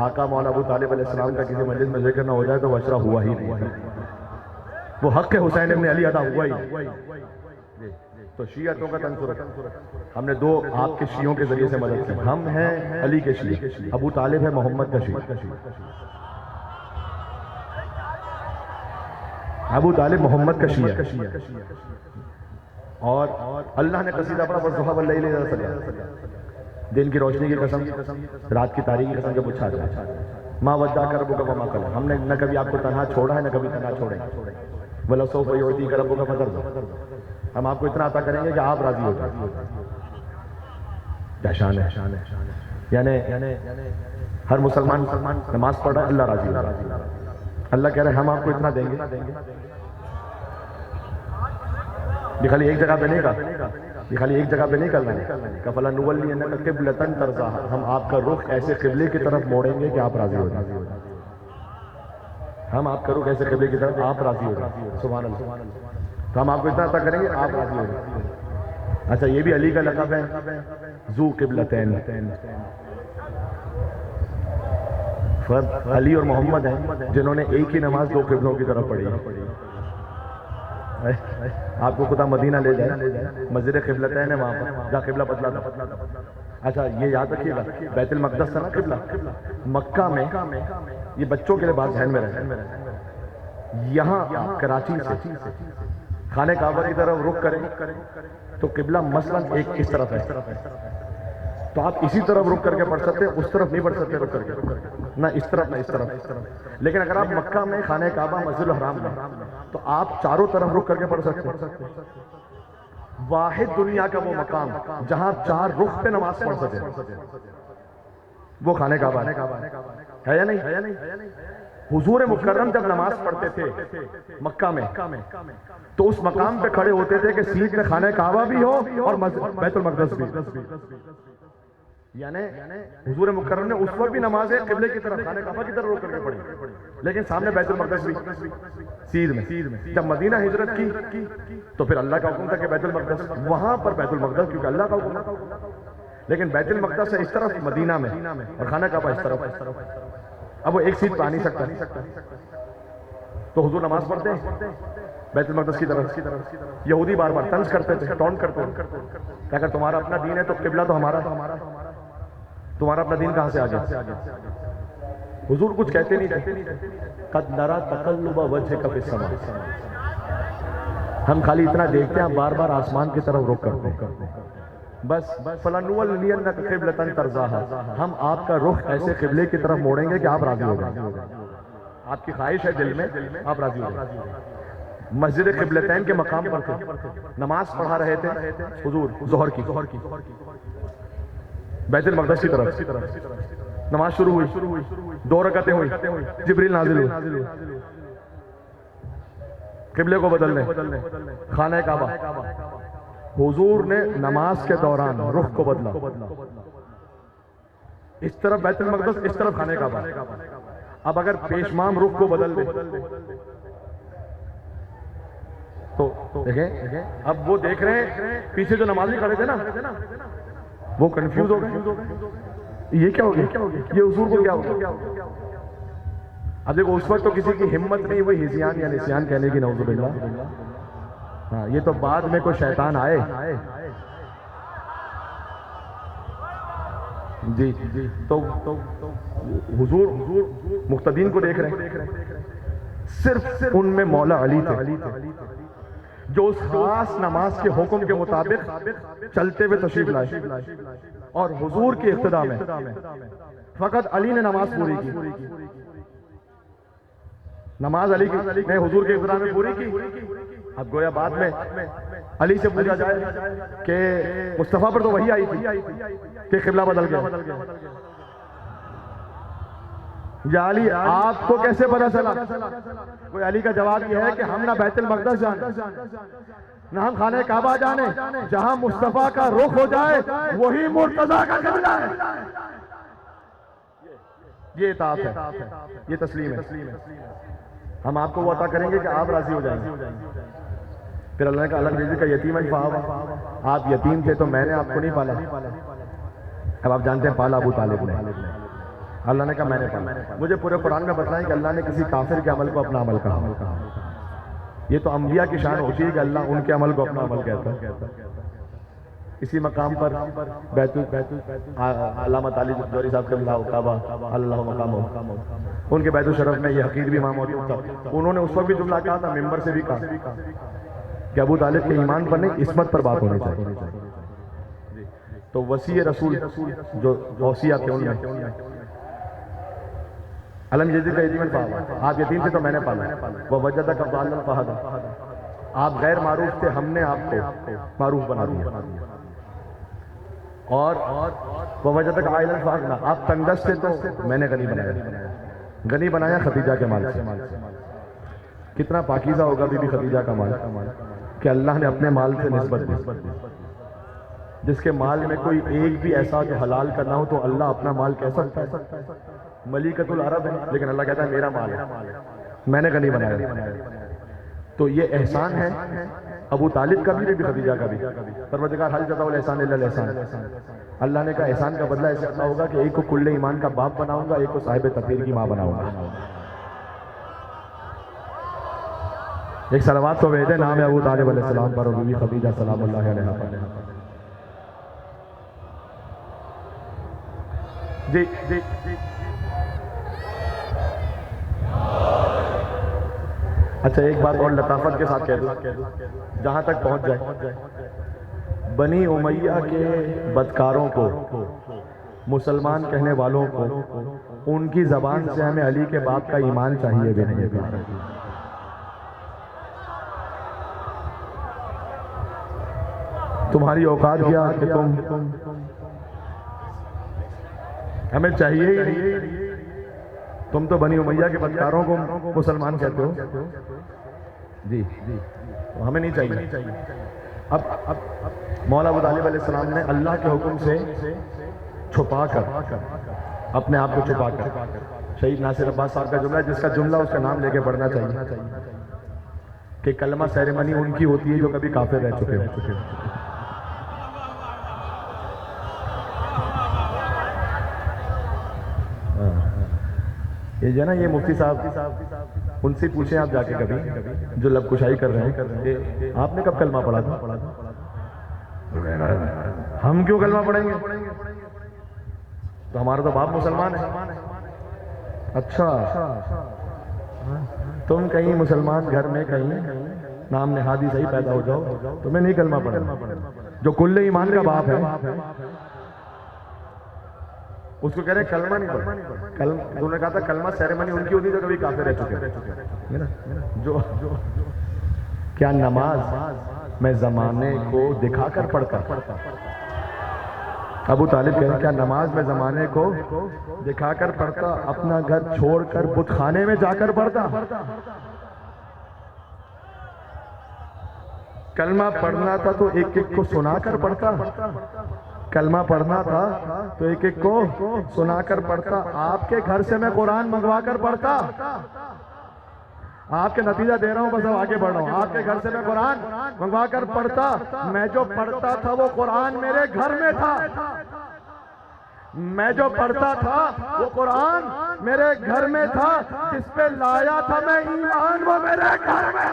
آقا مولا ابو طالب علیہ السلام کا کسی مجلس میں ذکر نہ ہو جائے تو وہ عشرہ ہوا ہی نہیں، وہ حق حسین ابن علی ادا ہوا ہی نہیں۔ تو شیعتوں کا تنصر، ہم نے 2 آپ کے شیعوں کے ذریعے سے مدد کی۔ ہم ہیں علی کے شیعہ، ابو طالب ہے محمد کا شیعہ۔ ابو طالب محمد کا شیعہ، اور اللہ نے قصیدہ پڑھا وَالضُّحَىٰ وَاللَّيْلِ إِذَا سَجَىٰ، دن کی روشنی کی قسم، رات کی تاریکی کی قسم کے پوچھا جائے، مَا وَدَّعَكَ رَبُّكَ وَمَا قَلَىٰ، ہم نے نہ کبھی آپ کو تنہا چھوڑا ہے نہ کبھی تنہا چھوڑیں گے، وَلَسَوْفَ يُعْطِيكَ رَبُّكَ فَتَرْضَىٰ، ہم آپ کو اتنا عطا کریں گے کہ آپ راضی ہو جائیں۔ کیا شان ہے، یعنی ہر مسلمان نماز پڑھ رہا ہے، اللہ راضی ہو رہا ہے، اللہ کہہ رہے ہیں ہم آپ کو اتنا دیں گے۔ یہ خالی ایک جگہ پہ نہیں کہا، یہ خالی ایک جگہ پہ نہیں کرنا ہے کہ فَلَنُوَلِّيَنَّكَ قِبْلَةً تَرْضَاهَا، ہم آپ کا رخ ایسے قبلے کی طرف موڑیں گے کہ آپ راضی ہو جائیں۔ ہم آپ کرو کیسے قبلے کی طرف آپ راضی ہو جائیں سبحان اللہ تو ہم آپ کو اتنا عطا کریں گے آپ راضی ہو جائیں اچھا یہ بھی علی کا لقب ہے ذو قبلتین علی اور محمد ہیں جنہوں نے ایک ہی نماز دو قبلوں کی طرف پڑھی آپ کو خدا مدینہ لے جائے مسجد قبلتین ہے وہاں پر جہاں قبلہ بدلا تھا اچھا یہ یاد رکھیے گا بیت المقدس تھا نا قبلہ مکہ میں یہ بچوں کے لیے بات ذہن میں رہے یہاں کراچی سے خانہ کعبہ کی طرف رخ کریں تو قبلہ مثلا ایک اس طرف ہے تو آپ اسی طرف رخ کر کے پڑھ سکتے ہیں اس طرف نہیں پڑھ سکتے رخ کر کے نہ اس طرف نہ اس طرف لیکن اگر آپ مکہ میں خانہ کعبہ مسجد الحرام میں تو آپ چاروں طرف رخ کر کے پڑھ سکتے ہیں واحد دنیا کا وہ مقام جہاں چار رخ پہ نماز پڑھ سکے وہ خانہ کعبہ ہے یا نہیں حضور مکرم جب نماز پڑھتے تھے مکہ میں تو اس مقام پہ کھڑے ہوتے تھے کہ سیٹ میں خانہ کعبہ بھی ہو اور بیت المقدس بھی یعنی حضور مکرم نے اس وقت بھی نماز قبلے کی طرف خانہ کعبہ کی طرف رخ کر کے پڑھی لیکن سامنے بیت المقدس بھی سیدھ میں جب مدینہ ہجرت کی تو پھر اللہ کا حکم تھا کہ بیت المقدس وہاں پر بیت المقدس کیونکہ اللہ کا حکم تھا لیکن بیت المقدس ہے اس طرف مدینہ میں اور خانہ کعبہ اس طرف اب وہ ایک سیٹ پہ آ نہیں سکتا تو حضور نماز پڑھتے ہیں بیت المقدس کی طرف یہودی بار بار طنز کرتے تھے ٹونٹ کرتے تھے کہ اگر تمہارا اپنا دین ہے تو قبلہ تو ہمارا تمہارا اپنا دین کہاں سے آ گیا حضور کچھ کہتے نہیں تھے قد نرى تقلب وجهك في السماء ہم خالی اتنا دیکھتے ہیں بار بار آسمان کی طرف رخ کرتے ہیں بس فَلَنُوَلِّيَنَّكَ قِبْلَةً تَرْضَاهَا ہم آپ کا رخ ایسے قبلے کی طرف موڑیں گے کہ آپ راضی ہو جائیں آپ کی خواہش ہے دل میں آپ راضی ہو جائیں مسجد قبلتین کے مقام پر تھے نماز پڑھا رہے تھے حضور ظہر کی بیت المقدس کی طرف نماز شروع ہوئی 2 رکعتیں ہوئی جبریل نازل ہوئی قبلے کو بدلنے خانہ کعبہ حضور نے نماز کے دوران رخ کو بدلا اس طرف بیت المقدس اس طرف خانہ کعبہ اب اگر پیشمام رخ کو بدل دے تو دیکھیں اب وہ دیکھ رہے ہیں پیچھے جو نمازی کھڑے تھے نا وہ کنفیوز ہو گئے یہ کیا ہو گیا یہ حضور کو کیا ہو گیا اب دیکھو اس وقت تو کسی کی ہمت نہیں ہوئی ہزیان یا نسیان کہنے کی نعوذ باللہ ہاں یہ تو بعد میں کوئی شیطان آئے جی تو حضور مقتدین کو دیکھ رہے ہیں صرف ان میں مولا علی تھے جو اس خاص نماز کے حکم کے مطابق چلتے ہوئے تشریف لائے اور حضور کی اقتداء میں فقط علی نے نماز پوری کی نماز علی نے حضور کے اقتداء میں پوری کی اب گویا بعد میں علی سے پوچھا جائے کہ مصطفیٰ پر تو وحی آئی تھی کہ قبلہ بدل گیا یا علی آپ کو کیسے پتا چلا کوئی علی کا جواب یہ ہے کہ ہم نہ بیت المقدس جانے نہ ہم خانہ کعبہ جانے جہاں مصطفیٰ کا رخ ہو جائے وہی مرتضیٰ کا قبلہ ہے یہ اطاعت ہے یہ تسلیم ہے ہم آپ کو وہ عطا کریں گے کہ آپ راضی ہو جائیں گے پھر اللہ نے کہا الگ رزق کا یتیم فآویٰ آپ یتیم تھے تو میں نے آپ کو نہیں پالا اب آپ جانتے ہیں پالا ابو طالب نے اللہ نے کہا میں نے پالا مجھے پورے قرآن میں بتائیں کہ اللہ نے کسی کافر کے عمل کو اپنا عمل کہا یہ تو انبیاء کی شان ہوتی ہے کہ اللہ ان کے عمل کو اپنا عمل کہتا ہے اسی مقام پر علامہ علی جوہری صاحب کے اللہ مقام ان کے بیت الشرف میں یہ حقیر بھی امام موجود تھا انہوں نے اس وقت بھی جملہ کہا تھا ممبر سے بھی کہا کہ ابو طالب کے ایمان پر نہیں عصمت پر بات ہونی چاہیے تو وصی رسول جو وصیہ تھے ان میں علم یزید کا یتیم فآویٰ آپ یتیم تھے تو میں نے پالا ووجدک ضالا فہدی آپ غیر معروف تھے ہم نے آپ کو معروف بنا دیا اور ووجدک عائلا فأغنی آپ تنگدست تھے تو میں نے غنی بنایا ختیجہ کے مال سے کتنا پاکیزہ ہوگا بی بی ختیجہ کا مال کہ اللہ نے اپنے مال سے نسبت دی جس کے مال میں کوئی ایک بھی ایسا جو حلال کرنا ہو تو اللہ اپنا مال کہہ سکتا ہے ملیکۃ العرب ہے لیکن اللہ کہتا ہے میرا مال ہے میں نے نہیں بنایا. تو یہ احسان ہے ابو طالب کا بھی خدیجہ کا بھی. پروردگار حل جزاء الاحسان الا الاحسان. اللہ نے کہا احسان کا بدلہ ایسا ہوگا کہ ایک کو کل ایمان کا باپ بناؤں گا، ایک کو صاحب تطہیر کی ماں بناؤں گا. ایک صلوات تو بھیجے نام ہے ابو طالب علیہ السلام پر اور بی بی خدیجہ سلام اللہ علیہا پر. جی جی اچھا ایک بات اور لطافت کے ساتھ کہہ دوں جہاں تک پہنچ جائے. بنی امیہ کے بدکاروں کو، مسلمان کہنے والوں کو، ان کی زبان سے ہمیں علی کے باپ کا ایمان چاہیے بھی نہیں ہے. تمہاری اوقات کیا کہ تم ہمیں چاہیے ہی نہیں. تم تو بنی امیہ کے بدکاروں کو مسلمان کہتے ہو. جی ہمیں نہیں چاہیے. اب مولا ابو طالب علیہ السلام نے اللہ کے حکم سے چھپا کر، اپنے آپ کو چھپا کر، شہید ناصر عباس صاحب کا جملہ ہے جس کا جملہ اس کا نام لے کے پڑھنا چاہیے کہ کلمہ سیریمنی ان کی ہوتی ہے جو کبھی کافر رہ چکے ہو. یہ جو ہے نا یہ مفتی صاحب ان سے پوچھیں آپ جا کے کبھی جو لب کشائی کر رہے ہیں کہ آپ نے کب کلمہ پڑھا تھا؟ ہم کیوں کلمہ پڑھیں گے؟ تو ہمارا تو باپ مسلمان ہے. اچھا تم کہیں مسلمان گھر میں کہیں نام نہادی صحیح پیدا ہو جاؤ تمہیں نہیں کلمہ پڑھنا. جو کل ایمان کا باپ ہے اس کو کہہ رہے ہیں کلمہ نہیں پڑھنا. انہوں نے کہا تھا کلمہ سیریمنی ان کی ہوتی جو کبھی کافر رہ چکے. جو کیا نماز میں زمانے کو دکھا کر پڑھتا. ابو طالب کہہ رہے ہیں کیا نماز میں زمانے کو دکھا کر پڑھتا، اپنا گھر چھوڑ کر بت خانے میں جا کر پڑھتا. کلمہ پڑھنا تھا تو ایک ایک کو سنا کر پڑھتا. کلمہ پڑھنا تھا تو ایک ایک کو سنا کر پڑھتا. آپ کے گھر سے میں قرآن منگوا کر پڑھتا. آپ کے نتیجہ دے رہا ہوں بس اب آگے بڑھ رہا ہوں. آپ کے گھر سے میں قرآن منگوا کر پڑھتا. میں جو پڑھتا تھا وہ قرآن میرے گھر میں تھا. میں جو پڑھتا تھا وہ قرآن میرے گھر میں تھا. جس پہ لایا تھا میں ایمان وہ میرے گھر میں.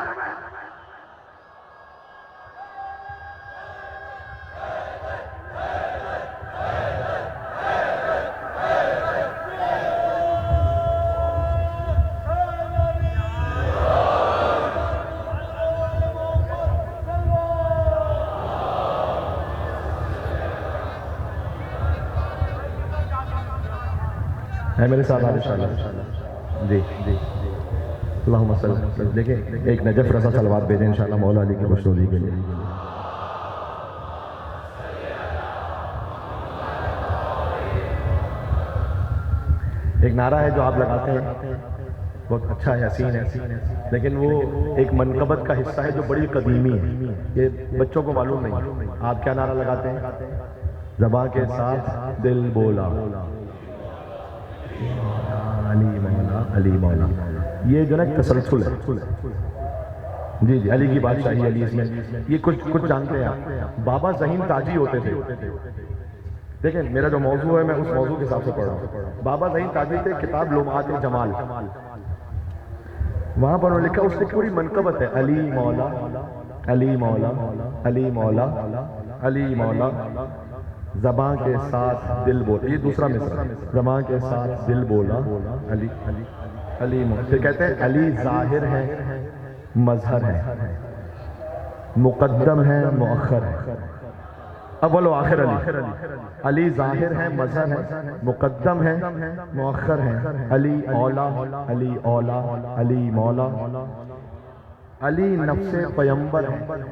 ہے میرے ساتھ انشاءاللہ. جی اللہم صلی اللہ علیہ وسلم. دیکھیں ایک نجف رسا صلوات بھیجیں انشاءاللہ مولا علی کی خوشنودی کے لیے. ایک نعرہ ہے جو آپ لگاتے ہیں بہت اچھا ہے، حسین ہے، لیکن وہ ایک منقبت کا حصہ ہے جو بڑی قدیمی ہے. یہ بچوں کو معلوم نہیں. آپ کیا نعرہ لگاتے ہیں؟ زباں کے ساتھ دل بولا علی مولا علی مولا. یہ جو نا ایک تسلسل ہے. جی جی علی کی بادشاہی علی. اس میں یہ کچھ جانتے ہیں آپ. بابا ظہیم تاجی ہوتے تھے. دیکھیں میرا جو موضوع ہے میں اس موضوع کے حساب سے پڑھ رہا ہوں. بابا ظہیم تاجی تھے، کتاب لمعات جمال، وہاں پر انہوں نے لکھا اس کی پوری منقبت ہے علی مولا علی مولا علی مولا علی مولا. زباں کے ساتھ دل بولا. یہ دوسرا مصرع. زباں کے ساتھ دل بولا علی علی مولا. پھر کہتے ہیں علی ظاہر ہے مظہر ہے، مقدم ہے مؤخر ہے. اول و آخر علی. علی ظاہر ہے مظہر ہے مقدم ہے مؤخر ہے. علی اولا علی اولا علی مولا. علی نفس پیمبر ہے.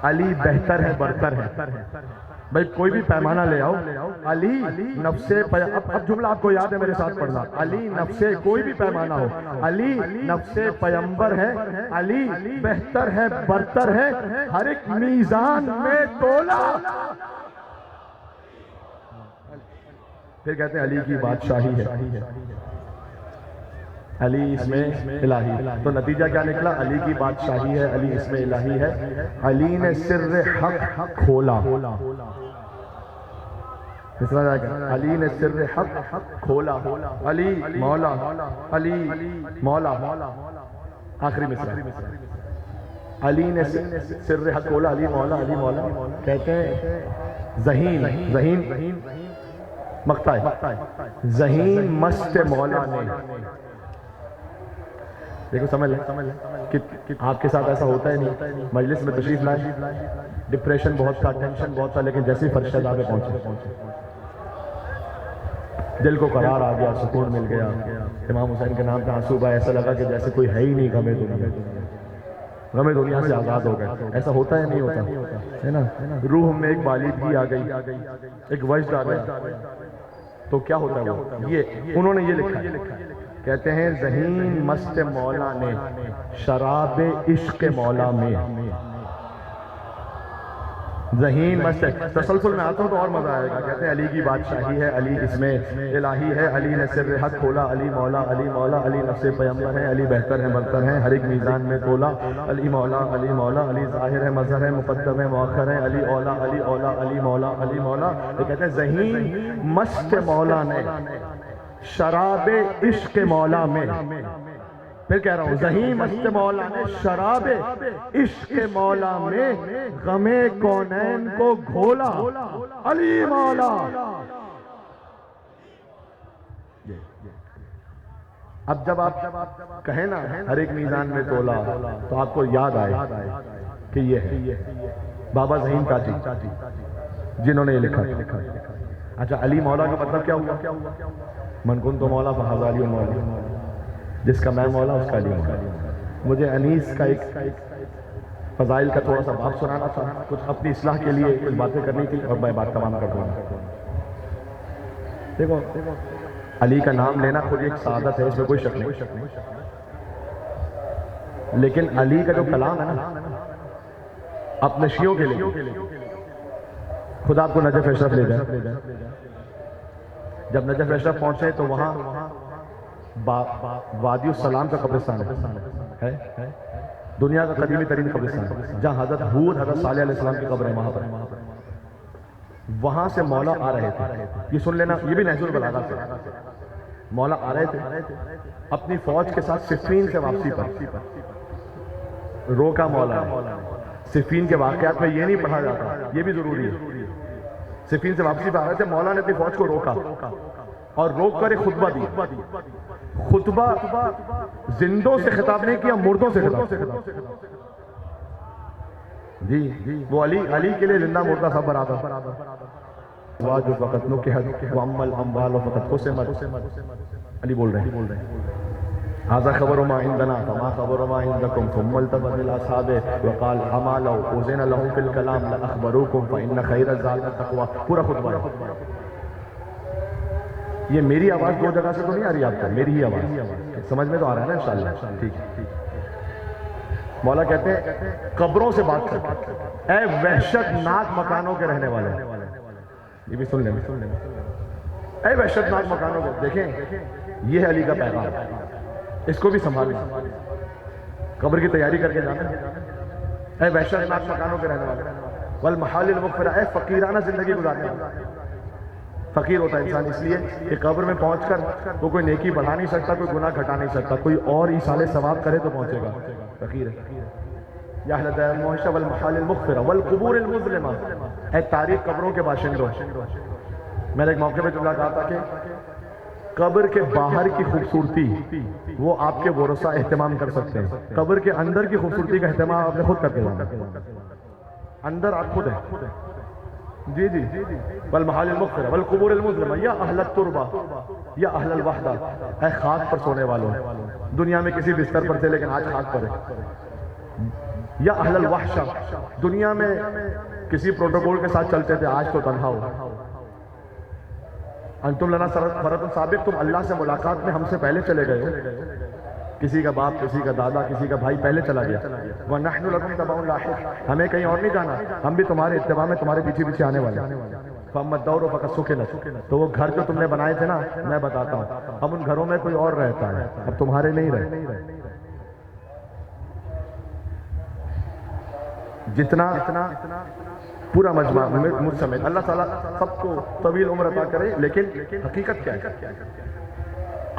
علی بہتر ہے برتر ہے. بھائی کوئی بھی پیمانہ لے آؤ. علی نفس اب جملہ آپ کو یاد ہے میرے ساتھ پڑھنا. علی نفس کوئی بھی پیمانہ ہو، علی نفس پیمبر ہے. علی بہتر ہے برتر ہے. ہر ایک میزان میں تولا. پھر کہتے ہیں علی کی بادشاہی ہے. علی اسم الہی. تو نتیجہ کیا نکلا؟ علی کی بادشاہی ہے، علی اسم الہی ہے. علی نے سر حق کھولا. اس طرح کہ علی نے سر حق کھولا. علی مولا، علی مولا. آخری مصرع علی نے سر حق کھولا، علی مولا، علی مولا. کہتے ہیں ذہین، ذہین مقطع ہے، ذہین مست مولا نے. دیکھو سمجھ لیں کہ آپ کے ساتھ ایسا ہوتا ہے نہیں. مجلس میں تشریف لائے، ڈپریشن بہت تھا، ٹینشن بہت تھا، لیکن جیسے فرشتہ دار پہ پہنچے دل کو قرار آ گیا، سکون مل گیا. امام حسین کے نام پہ آنسو بہائے، ایسا لگا کہ جیسے کوئی ہے ہی نہیں غم دنیا، غم دنیا سے آزاد ہو گئے. ایسا ہوتا ہے نہیں ہوتا ہے نا؟ روح میں ایک بالغی آ گئی، ایک وجد آ گیا. تو کیا ہوتا ہے وہ؟ یہ انہوں نے یہ لکھا ہے، کہتے ہیں ذہین مست مولا نے شراب عشق مولا میں. ذہین مست ہے. تسلسل میں آتا ہوں تو اور مزہ آئے گا. کہتے ہیں علی کی بادشاہی ہے، علی اسم الہی ہے، علی نے سر حق کھولا، علی مولا، علی مولا، علی نفس پیغمبر ہے، علی بہتر ہے برتر ہے، ہر ایک میزان میں تولا. علی مولا، علی مولا، علی ظاہر ہے مظہر ہے، مقدم ہے مؤخر ہے، علی اولا، علی اولا، علی مولا، علی مولا. یہ کہتے ہیں ذہین مست مولا نے شراب عشق مولا میں. پھر کہہ رہا ہوں ذہین مست مولا نے شراب عشق مولا میں غم کونین کو گھولا. علی مولا. اب جب آپ کہیں نا ہر ایک میزان میں تولا، تو آپ کو یاد آئے کہ یہ ہے بابا ظہین قاضی جنہوں نے یہ لکھا. اچھا علی مولا کا مطلب کیا ہوا؟ من کنت مولا فہذا علی مولا. جس کا میں مولا اس کا علی مولا. مجھے انیس کا ایک فضائل کا تھوڑا سا باب سنانا تھا، کچھ اپنی اصلاح کے لیے کچھ باتیں کرنی تھی، اور میں بات تمام کر دوں گا. دیکھو علی کا نام لینا خود ایک سعادت ہے، اس میں کوئی شک نہیں. لیکن علی کا جو کلام ہے نا اپنے شیعوں کے لیے، خدا آپ کو نجف اشرف لے جائے. جب نجف اشرف پہنچے تو وہاں وادی السلام کا قبرستان ہے، دنیا کا قدیمی ترین قبرستان، جہاں حضرت حود حضرت صالح علیہ السلام کی قبر ہے. وہاں سے مولا آ رہے تھے. یہ سن لینا، یہ بھی نہج البلاغہ سے. مولا آ رہے تھے اپنی فوج کے ساتھ صفین سے واپسی پر. روکا مولا نے. صفین کے واقعات میں یہ نہیں پڑھا جاتا، یہ بھی ضروری ہے. صفین سے واپسی پر آ رہے تھے، مولا نے اپنی فوج کو روکا اور روک کر ایک خطبہ دی. خطبہ زندوں سے خطاب نہیں کیا، مردوں سے خطاب. جی وہ علی کے لیے زندہ مردہ سب برابر. واجب وقت نکحت وعمل اموال وقت قسمت. علی بول رہے ہیں هذا خبر ما عندنا فما خبر ما عندكم ثم التفت الى اصحابه وقال اما لو اذن لهم في الكلام لاخبروكم فان خير الزاد التقوى. پورا خطبہ ہے. یہ میری آواز دو جگہ سے تو نہیں آ رہی آپ کو، میری ہی آواز. سمجھ میں تو آ رہا ہے نا انشاءاللہ؟ ٹھیک ہے. مولا کہتے ہیں قبروں سے بات کر، اے وحشت ناک مکانوں کے رہنے والے. یہ بھی سن لیں، اے وحشت ناک مکانوں کو. دیکھیں یہ ہے علی کا پیغام، اس کو بھی سنبھالیں. قبر کی تیاری کر کے جانا. اے وحشت ناک مکانوں کے رہنے والے والمحال المغفرہ، اے فقیرانہ زندگی گزارنے والے. فقیر ہوتا ہے انسان اس لیے کہ قبر میں پہنچ کر وہ کوئی نیکی بڑھا نہیں سکتا، کوئی گناہ گھٹا نہیں سکتا، کوئی اور ایصال ثواب کرے تو پہنچے گا. فقیر ہے. یا اہل الدار المعشہ والمحال المغفرہ والقبور المظلمہ، اے تاریک قبروں کے باشندوں. میں نے ایک موقع پہ جملہ کہا تھا کہ قبر کے باہر کی خوبصورتی وہ آپ کے ورثہ اہتمام کر سکتے ہیں، قبر کے اندر کی خوبصورتی کا اہتمام آپ نے خود کر کے جانا. اندر آپ خود ہیں. جی والمحال المغفرہ والقبور المظلمہ یا اہل التربہ یا اہل الوحدہ، اے خاک پر سونے والوں. دنیا میں کسی بستر پر تھے لیکن آج خاک پر ہے. یا اہل الوحشہ، دنیا میں کسی پروٹوکول کے ساتھ چلتے تھے، آج تو تنہا ہو. انتم لنا فرط ثابت، تم اللہ سے ملاقات میں ہم سے پہلے چلے گئے ہو. کسی کا باپ، کسی کا دادا، کسی کا بھائی پہلے چلا گیا. وَنَحْنُ لَكُمْ تَبَعٌ لَاحِقٌ، ہمیں کہیں اور نہیں جانا، ہم بھی تمہارے اتباع میں تمہارے پیچھے پیچھے آنے والے. فَأَمَّا الدَّوْرُ فَقَدْ سُكِنَتْ، تو وہ گھر جو تم نے بنائے تھے نا، میں بتاتا ہوں، اب ان گھروں میں کوئی اور رہتا ہے، اب تمہارے نہیں رہے. جتنا پورا مجمع مجھ سمیت، اللہ تعالیٰ سب کو طویل عمر عطا کرے، لیکن حقیقت کیا ہے؟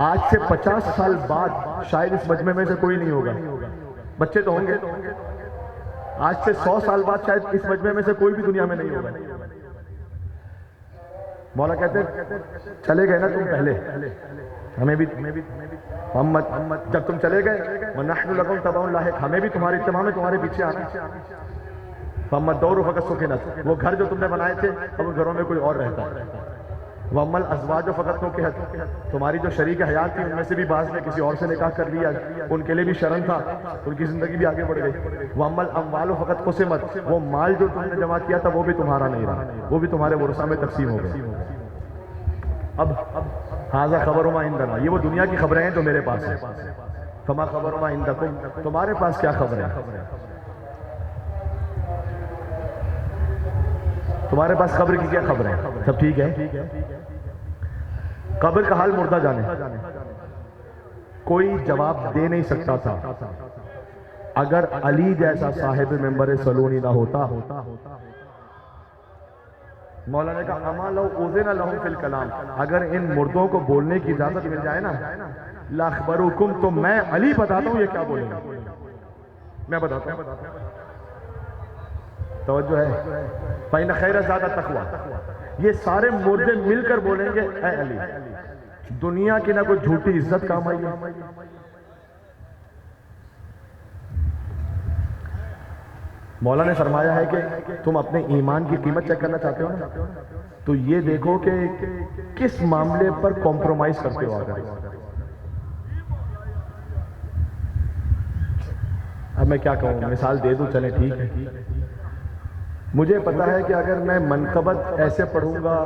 آج سے 50 سال بعد شاید اس مجمع میں سے کوئی نہیں ہوگا، بچے تو ہوں گے. آج سے 100 سال بعد شاید اس مجمع میں سے کوئی بھی دنیا میں نہیں ہوگا. مولا کہتے چلے گئے نا تم پہلے، ہمیں بھی محمد جب تم چلے گئے وَنَحْنُ لَكُمْ تَبَعٌ لَاحِقٌ، ہمیں بھی تمہارے اتباع میں تمہارے پیچھے آنا. فَأَمَّا الدَّوْرُ فَقَدْ سُكِنَتْ، وہ گھر جو تم نے بنائے تھے اب ان گھروں میں کوئی اور رہتا ہے. وَأَمَّا الْأَزْوَاجُ فَقَدْ نُكِحَتْ، تمہاری جو شریک حیات تھی ان میں سے بھی بعض نے کسی اور سے نکاح کر لیا، ان کے لیے بھی شرن تھا، ان کی زندگی بھی آگے بڑھ گئی. وَأَمَّا الْأَمْوَالُ فَقَدْ قُسِمَتْ، وہ مال جو تم نے جمع کیا تھا وہ بھی تمہارا نہیں رہا، وہ بھی تمہارے ورثہ میں تقسیم ہو گئے. اب ھذا خبر ما عندنا، یہ وہ دنیا کی خبریں ہیں جو میرے پاس ہیں. فما خبر ما عندکم، تمہارے پاس کیا خبر ہے؟ تمہارے پاس قبر کی کیا خبر ہے؟ سب ٹھیک ہے؟ قبر کا حال مردہ جانے، کوئی جواب دے نہیں سکتا تھا. اگر علی جیسا صاحب ممبر سلونی نہ ہوتا، مولا نے کہا اما لو اذن لہم فی الکلام، اگر ان مردوں کو بولنے کی اجازت مل جائے نا، لاخبروکم، تو میں علی بتاتا ہوں یہ کیا بولیں گے، میں بتاتا ہوں. توجہ ہے؟ فإن خیر الزاد التقوی، یہ سارے مردے مل کر بولیں گے اے علی، دنیا کی نہ کوئی جھوٹی عزت کام آئی ہے. مولا نے فرمایا ہے کہ تم اپنے ایمان کی قیمت چیک کرنا چاہتے ہو نا، تو یہ دیکھو کہ کس معاملے پر کمپرومائز کرتے ہو. اب میں کیا کہوں، مثال دے دوں، چلیں ٹھیک ہے. مجھے پتا ہے کہ اگر میں منقبت ایسے پڑھوں گا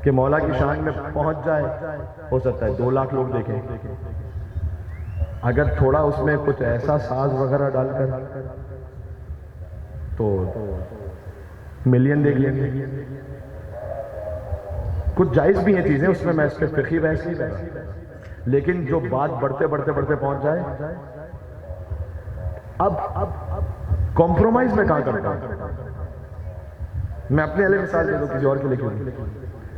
کہ مولا کی شان میں پہنچ جائے، ہو سکتا ہے 2 لاکھ لوگ دیکھیں. اگر تھوڑا اس میں کچھ ایسا ساز وغیرہ ڈال کر تو ملین دیکھ لیں گے. کچھ جائز بھی ہیں چیزیں اس میں اس پہ فقہی بحث نہیں کر رہا، لیکن جو بات بڑھتے پہنچ جائے، اب کمپرومائز میں کہاں کرتا ہوں. میں اپنے علیہ مثال دے دوں، کسی اور کے لکھ لوں.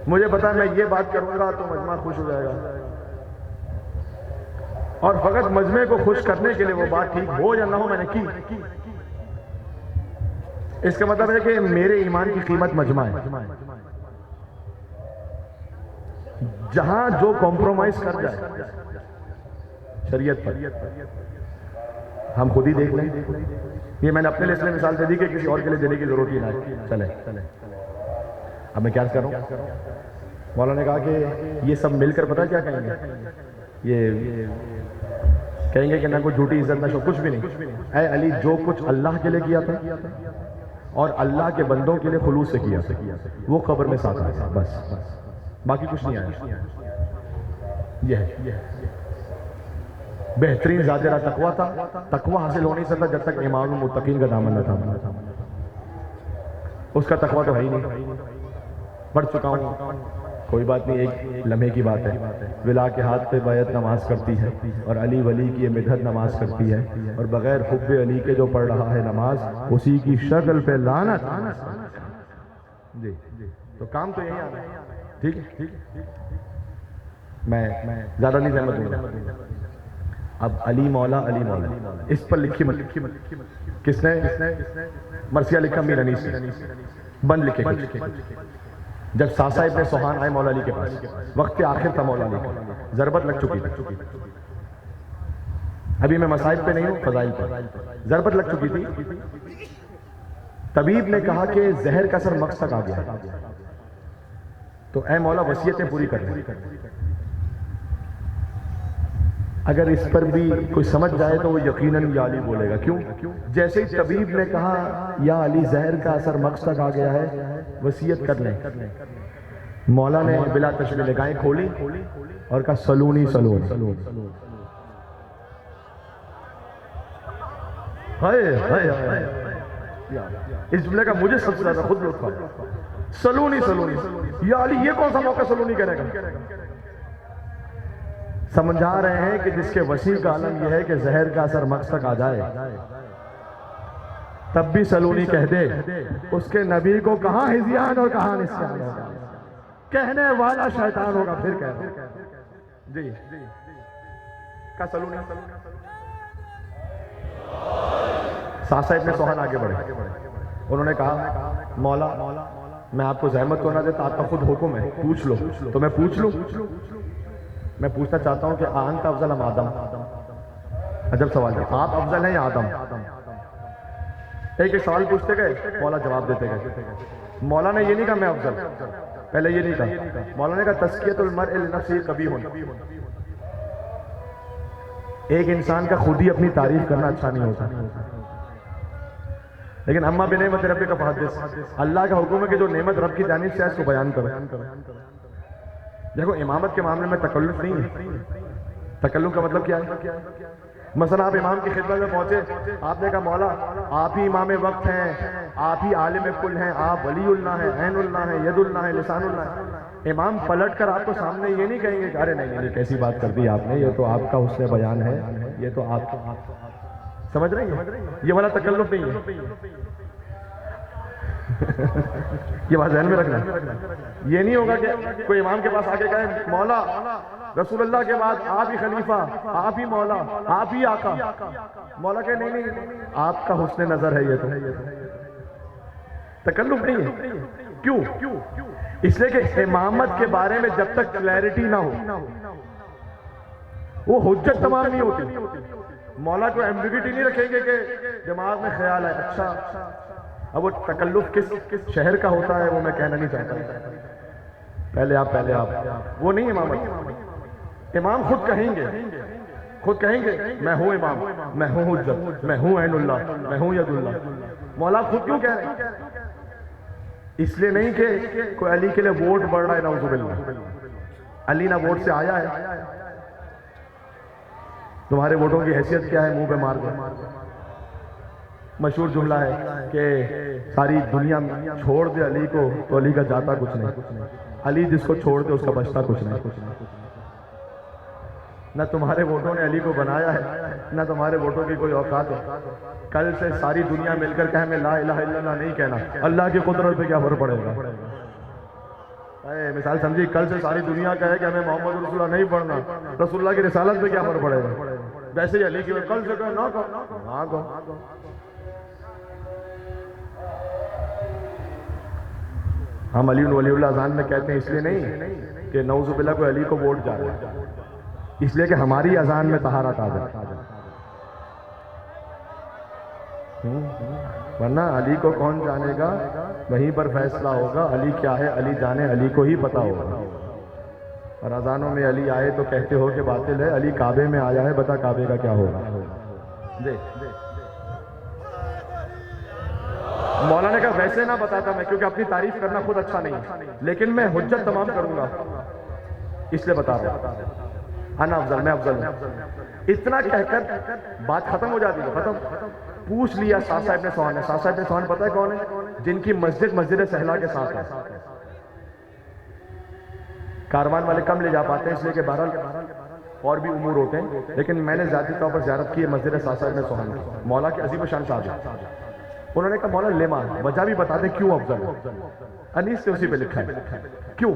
مجھے پتا ہے میں یہ بات کروں گا تو مجمع خوش ہو جائے گا، اور فقط مجمع کو خوش کرنے کے لیے وہ بات ٹھیک ہو یا نہ ہو میں نے کی. اس کا مطلب ہے کہ میرے ایمان کی قیمت مجمع ہے. جہاں جو کمپرومائز کر جائے شریعت پر، ہم خود ہی دیکھ لیں. یہ میں نے اپنے لیے اس لیے مثال دے دی کہ کسی اور کے لیے دینے کی ضرورت ہی نہ ہے. چلے اب میں کیا کر رہا ہوں، مولا نے کہا کہ یہ سب مل کر پتہ کیا کہیں گے، یہ کہیں گے کہ نہ کوئی جھوٹی عزت نہ شو، کچھ بھی نہیں. اے علی، جو کچھ اللہ کے لیے کیا تھا اور اللہ کے بندوں کے لیے خلوص سے کیا تھا وہ قبر میں ساتھ آیا، بس باقی کچھ نہیں آیا. یہ ہے بہترین زاجرہ تقویٰ تھا. تقویٰ حاصل ہو نہیں سکتا جب تک امام المتقین کا دامن نہ تھاما. اس کا تقویٰ تو ہے ہی نہیں. پڑھ چکا ہوں، کوئی بات نہیں، ایک لمحے کی بات ہے. ولا کے ہاتھ پہ بیعت نماز کرتی ہے، اور علی ولی کی مدحت نماز کرتی ہے، اور بغیر حب علی کے جو پڑھ رہا ہے نماز، اسی کی شکل پہ لعنت. جی تو کام تو یہی آنا ہے. ٹھیک ہے، میں زیادہ نہیں زحمت دوں گا. اب علی مولا علی مولا اس پر لکھی مت. کس نے؟ مرثیہ لکھا میر انیس نے، بند لکھے. جب ساسا ابن سوہان آئے مولا علی کے پاس، وقت آخر تھا مولا علی کا، ضربت لگ چکی تھی. ابھی میں مصائب پہ نہیں ہوں، فضائل پر. ضربت لگ چکی تھی. طبیب نے کہا کہ زہر کا اثر مغز تک آ گیا، تو اے مولا وصیتیں پوری کر رہے ہیں. اگر اس پر بھی کوئی سمجھ جائے تو وہ یقیناً یا علی بولے گا. کیوں؟ جیسے ہی طبیب نے کہا یا علی زہر کا اثر مغز تک آ گیا ہے، وصیت کر لیں. مولا نے بلا تشبیہ نگاہیں کھولی اور کہا سلونی سلون. اس جملے کا مجھے سب سے زیادہ خود لطف آیا. سلونی سلونی، یا علی یہ کون سا موقع سلونی کہنے کا؟ سمجھا رہے ہیں کہ جس کے وسیع کا عالم یہ ہے کہ زہر کا اثر مغز تک آ جائے تب بھی سلونی کہہ دے، اس کے نبی کو کہاں ہزیان اور کہاں نسیان ہوگا، کہنے والا شیطان ہوگا پھر کہہ رہا جی کا سلونی۔ ساسا ابن سوہان آگے بڑھے، انہوں نے کہا مولا میں آپ کو زحمت تو نہ دیتا، آپ کا خود حکم ہے پوچھ لو، تو میں پوچھ لوں؟ میں پوچھنا چاہتا ہوں کہ انت افضل ام آدم؟ عجب سوال ہے، آپ افضل ہیں یا آدم؟ ایک سوال پوچھتے گئے، مولا جواب دیتے گئے۔ مولا نے یہ نہیں کہا میں افضل، پہلے یہ نہیں کہا، مولا نے کہا تزکیۃ المرء لنفسہ قبیح۔ ایک انسان کا خود ہی اپنی تعریف کرنا اچھا نہیں ہوتا، لیکن اما بنعمت ربک فحدث، اللہ کا حکم ہے کہ جو نعمت رب کی جانب سے ہے اس کو بیان کرو۔ دیکھو امامت کے معاملے میں تکلف نہیں ہے۔ تکلف کا مطلب کیا ہے؟ مثلا آپ امام کی خدمت میں پہنچے، آپ نے کہا مولا آپ ہی امام وقت ہیں، آپ ہی عالم کل ہیں، آپ ولی اللہ ہیں، عین اللہ ہیں، ید اللہ ہیں، لسان اللہ ہیں۔ امام پلٹ کر آپ کو سامنے یہ نہیں کہیں گے کہ ارے نہیں کیسی بات کر دی آپ نے، یہ تو آپ کا حسن بیان ہے، یہ تو آپ کا، سمجھ رہے ہیں؟ یہ والا تکلف نہیں ہے، یہ بات ذہن میں رکھنا۔ یہ نہیں ہوگا کہ کوئی امام کے پاس آگے کہے مولا رسول اللہ کے بعد آپ ہی خلیفہ، آپ ہی مولا، آپ ہی آقا۔ مولا کہے نہیں آپ کا حسن نظر ہے، یہ تو تکلف نہیں ہے۔ کیوں؟ اس لیے کہ امامت کے بارے میں جب تک کلیئرٹی نہ ہو وہ حجت تمام نہیں ہوتی۔ مولا کو ایمبیگوٹی نہیں رکھیں گے کہ دماغ میں خیال ہے اچھا، اب وہ تکلف کس شہر کا ہوتا ہے وہ میں کہنا نہیں چاہتا، پہلے آپ وہ نہیں امامت۔ امام خود کہیں گے میں ہوں امام، میں ہوں حجت، میں ہوں عین اللہ، میں ہوں ید اللہ۔ مولا خود کیوں کہہ رہے ہیں؟ اس لیے نہیں کہ کوئی علی کے لیے ووٹ بڑھ رہا ہے، نعوذ باللہ، علی نہ ووٹ سے آیا ہے، تمہارے ووٹوں کی حیثیت کیا ہے، منہ پہ مار دو۔ مشہور جملہ ہے کہ ساری دنیا چھوڑ دے علی کو تو علی کا جاتا کچھ نہیں، علی جس کو چھوڑ دے اس کا بچتا کچھ نہیں۔ نہ تمہارے ووٹوں نے علی کو بنایا ہے، نہ تمہارے ووٹوں کی کوئی اوقات ہے۔ کل سے ساری دنیا مل کر کہ ہمیں لا الہ الا اللہ نہیں کہنا، اللہ کی قدرت پہ کیا فرق پڑے گا؟ مثال سمجھی، کل سے ساری دنیا کہے کہ ہمیں محمد رسول اللہ نہیں پڑھنا، رسول اللہ کی رسالت پہ کیا فرق پڑے گا؟ ویسے ہی علی کی کل سے کہے نہ کہو۔ ہم علی ولی اللہ اذان میں کہتے ہیں اس لیے نہیں کہ نعوذ باللہ کوئی علی کو ووٹ جا رہا ہے، اس لیے کہ ہماری اذان میں طہارت آ جائے، ورنہ علی کو کون جانے گا، وہیں پر فیصلہ ہوگا۔ علی کیا ہے علی جانے، علی کو ہی پتا ہوگا۔ اور اذانوں میں علی آئے تو کہتے ہو کہ باطل ہے، علی کعبے میں آیا ہے، بتا کعبے کا کیا ہوگا؟ دیکھ مولا نے کہا ویسے نہ بتاتا میں، کیونکہ اپنی تعریف کرنا خود اچھا نہیں، لیکن میں حجت تمام کروں گا، اس لیے بتا رہا ہوں انا افضل، میں افضل ہوں۔ اتنا کہہ کر بات ختم ہو جاتی ہے، ختم۔ پوچھ لیا ساسا ابن سوہان نے۔ ساسا ابن سوہان پتہ ہے کون ہے؟ جن کی مسجد سہلا کے ساتھ ہے۔ کاروان والے کم لے جا پاتے ہیں اس لیے کہ بہرحال اور بھی امور ہوتے ہیں، لیکن میں نے ذاتی طور پر زیارت کی ہے مسجد ساسا ابن سوہان کی، مولا کے عظیم شان صاحب۔ انہوں نے کہا مولا لیما وجہ بھی بتا دیں کیوں افضل ہے؟ انیس سے اسی پہ لکھا ہے کیوں۔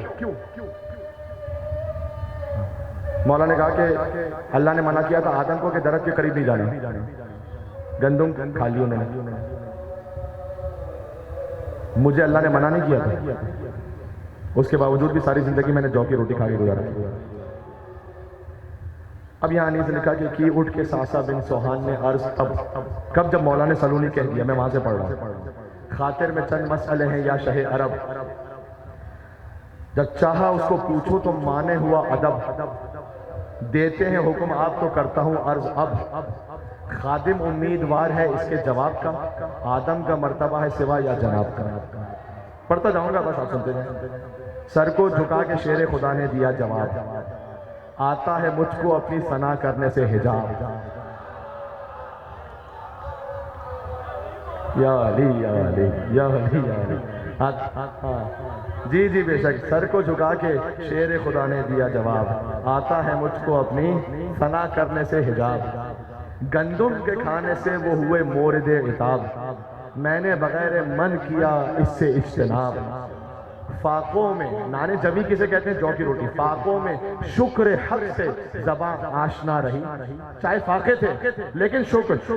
مولا نے کہا کہ اللہ نے منع کیا تھا آدم کو کہ درخت کے قریب نہیں جانا، گندم کھا لی انہوں نے، مجھے اللہ نے منع نہیں کیا تھا، اس کے باوجود بھی ساری زندگی میں نے جو کی روٹی کھا کے گزارا۔ اب یہاں انیس نے لکھا کہ کی اٹھ کے ساسا بن سوہان نے عرض کب جب مولا نے سلونی کہہ دیا، میں وہاں سے پڑھ رہا ہوں، خاطر میں چند مسئلے ہیں یا شہ عرب، جب چاہا اس کو پوچھو تو مانے ہوا ادب، دیتے ہیں حکم آپ تو کرتا ہوں عرض اب، خادم امیدوار ہے اس کے جواب کا، آدم کا مرتبہ ہے سوا یا جناب کا۔ پڑھتا جاؤں گا بس آپ سنتے جائیں۔ سر کو جھکا کے شیر خدا نے دیا جواب، آتا ہے مجھ کو اپنی ثنا کرنے سے حجاب، یا علی یا علی یا علی یا علی جی جی بے شک، سر کو جھکا کے شیر خدا نے دیا جواب، آتا ہے مجھ کو اپنی ثنا کرنے سے حجاب، گندم کے کھانے سے وہ ہوئے مورد عتاب، میں نے بغیر من کیا اس سے اجتناب، فاقوں میں نانے جوی کسے کہتے ہیں؟ جو کی روٹی، فاقوں میں شکر حق سے زبان آشنا رہی، چاہے فاقے تھے لیکن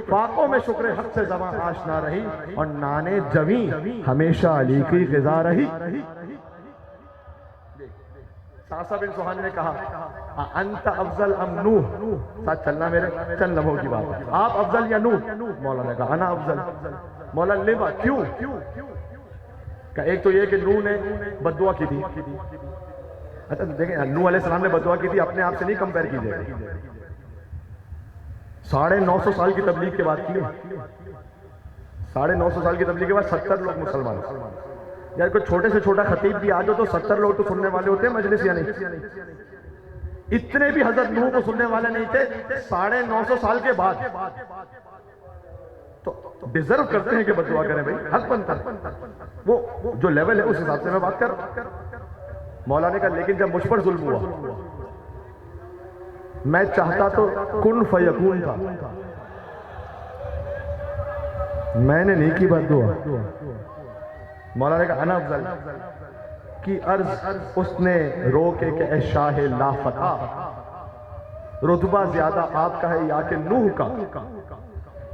فاقوں میں شکر حق سے زبان آشنا رہی، اور نانے جوی ہمیشہ علی کی غذا رہی۔ ساسا بن سوہان نے کہا انت افضل ام نوح، ساتھ چلنا میرے چند لمحوں کی بات ہے، آپ افضل یا نوح؟ مولا نے کہا انا افضل۔ مولا لما، کیوں؟ کہ ایک تو یہ کہ نوح نے بددعا کی تھی، اچھا دیکھیں نوح علیہ السلام نے بددعا کی تھی، اپنے آپ سے نہیں کمپیر کیجئے گا، 950 سال کی تبلیغ کے بعد کی، 950 سال کی تبلیغ کے بعد 70 لوگ مسلمان۔ یار کوئی چھوٹے سے چھوٹا خطیب بھی آ جاؤ تو 70 لوگ تو سننے والے ہوتے ہیں مجلس، یا نہیں؟ اتنے بھی حضرت نوح کو سننے والے نہیں تھے، 950 سال کے بعد تو ڈیزرو کرتے ہیں کہ بددعا کریں بھائی، حق بنتا ہے، وہ جو لیول ہے اس حساب سے میں بات کر۔ مولا نے کہا لیکن جب مجھ پر ظلم ہوا، میں چاہتا تو کن فیکون تھا، میں نے نہیں کی بددعا۔ مولا نے کہا انا افضل کی عرض اس نے رو کے کہ اے شاہ لا فتح، رتبہ زیادہ آپ کا ہے یا کہ نوح کا؟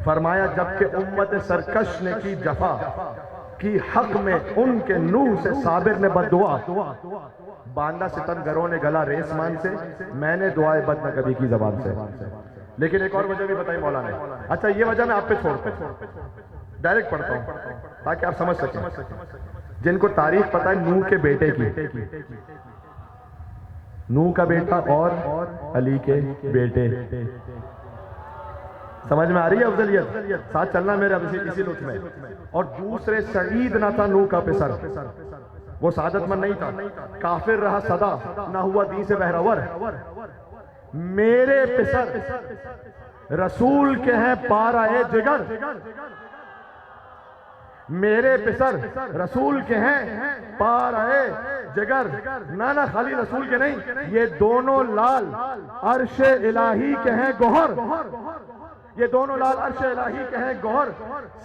فرمایا جبکہ امت سرکش نے کی جفا، کی حق میں ان کے نوح سے صابر نے بددعا، باندھا ستم گروں نے گلا ریسمان سے، میں نے دعائے بد نہ کبھی کی زبان سے۔ لیکن ایک اور وجہ بھی بتائی مولا نے، اچھا یہ وجہ میں آپ پہ چھوڑتا ہوں، ڈائریکٹ پڑھتا ہوں تاکہ آپ سمجھ سکیں، جن کو تاریخ پتہ ہے نوح کے بیٹے کی، نوح کا بیٹا اور علی کے بیٹے، سمجھ میں آ رہی ہے افضلیت؟ ساتھ چلنا میرے اب اسی لطف میں۔ اور دوسرے سعید نہ تھا نوح کا پسر، وہ سعادت مند نہیں تھا، کافر رہا صدا، نہ ہوا دین سے بہرور، میرے پسر رسول کے ہیں پارائے جگر، میرے پسر رسول کے ہیں پارائے جگر، نانا خالی رسول کے نہیں، یہ دونوں لال عرش الہی کے ہیں گوہر، یہ دونوں لال عرش الہی کے ہیں گوہر،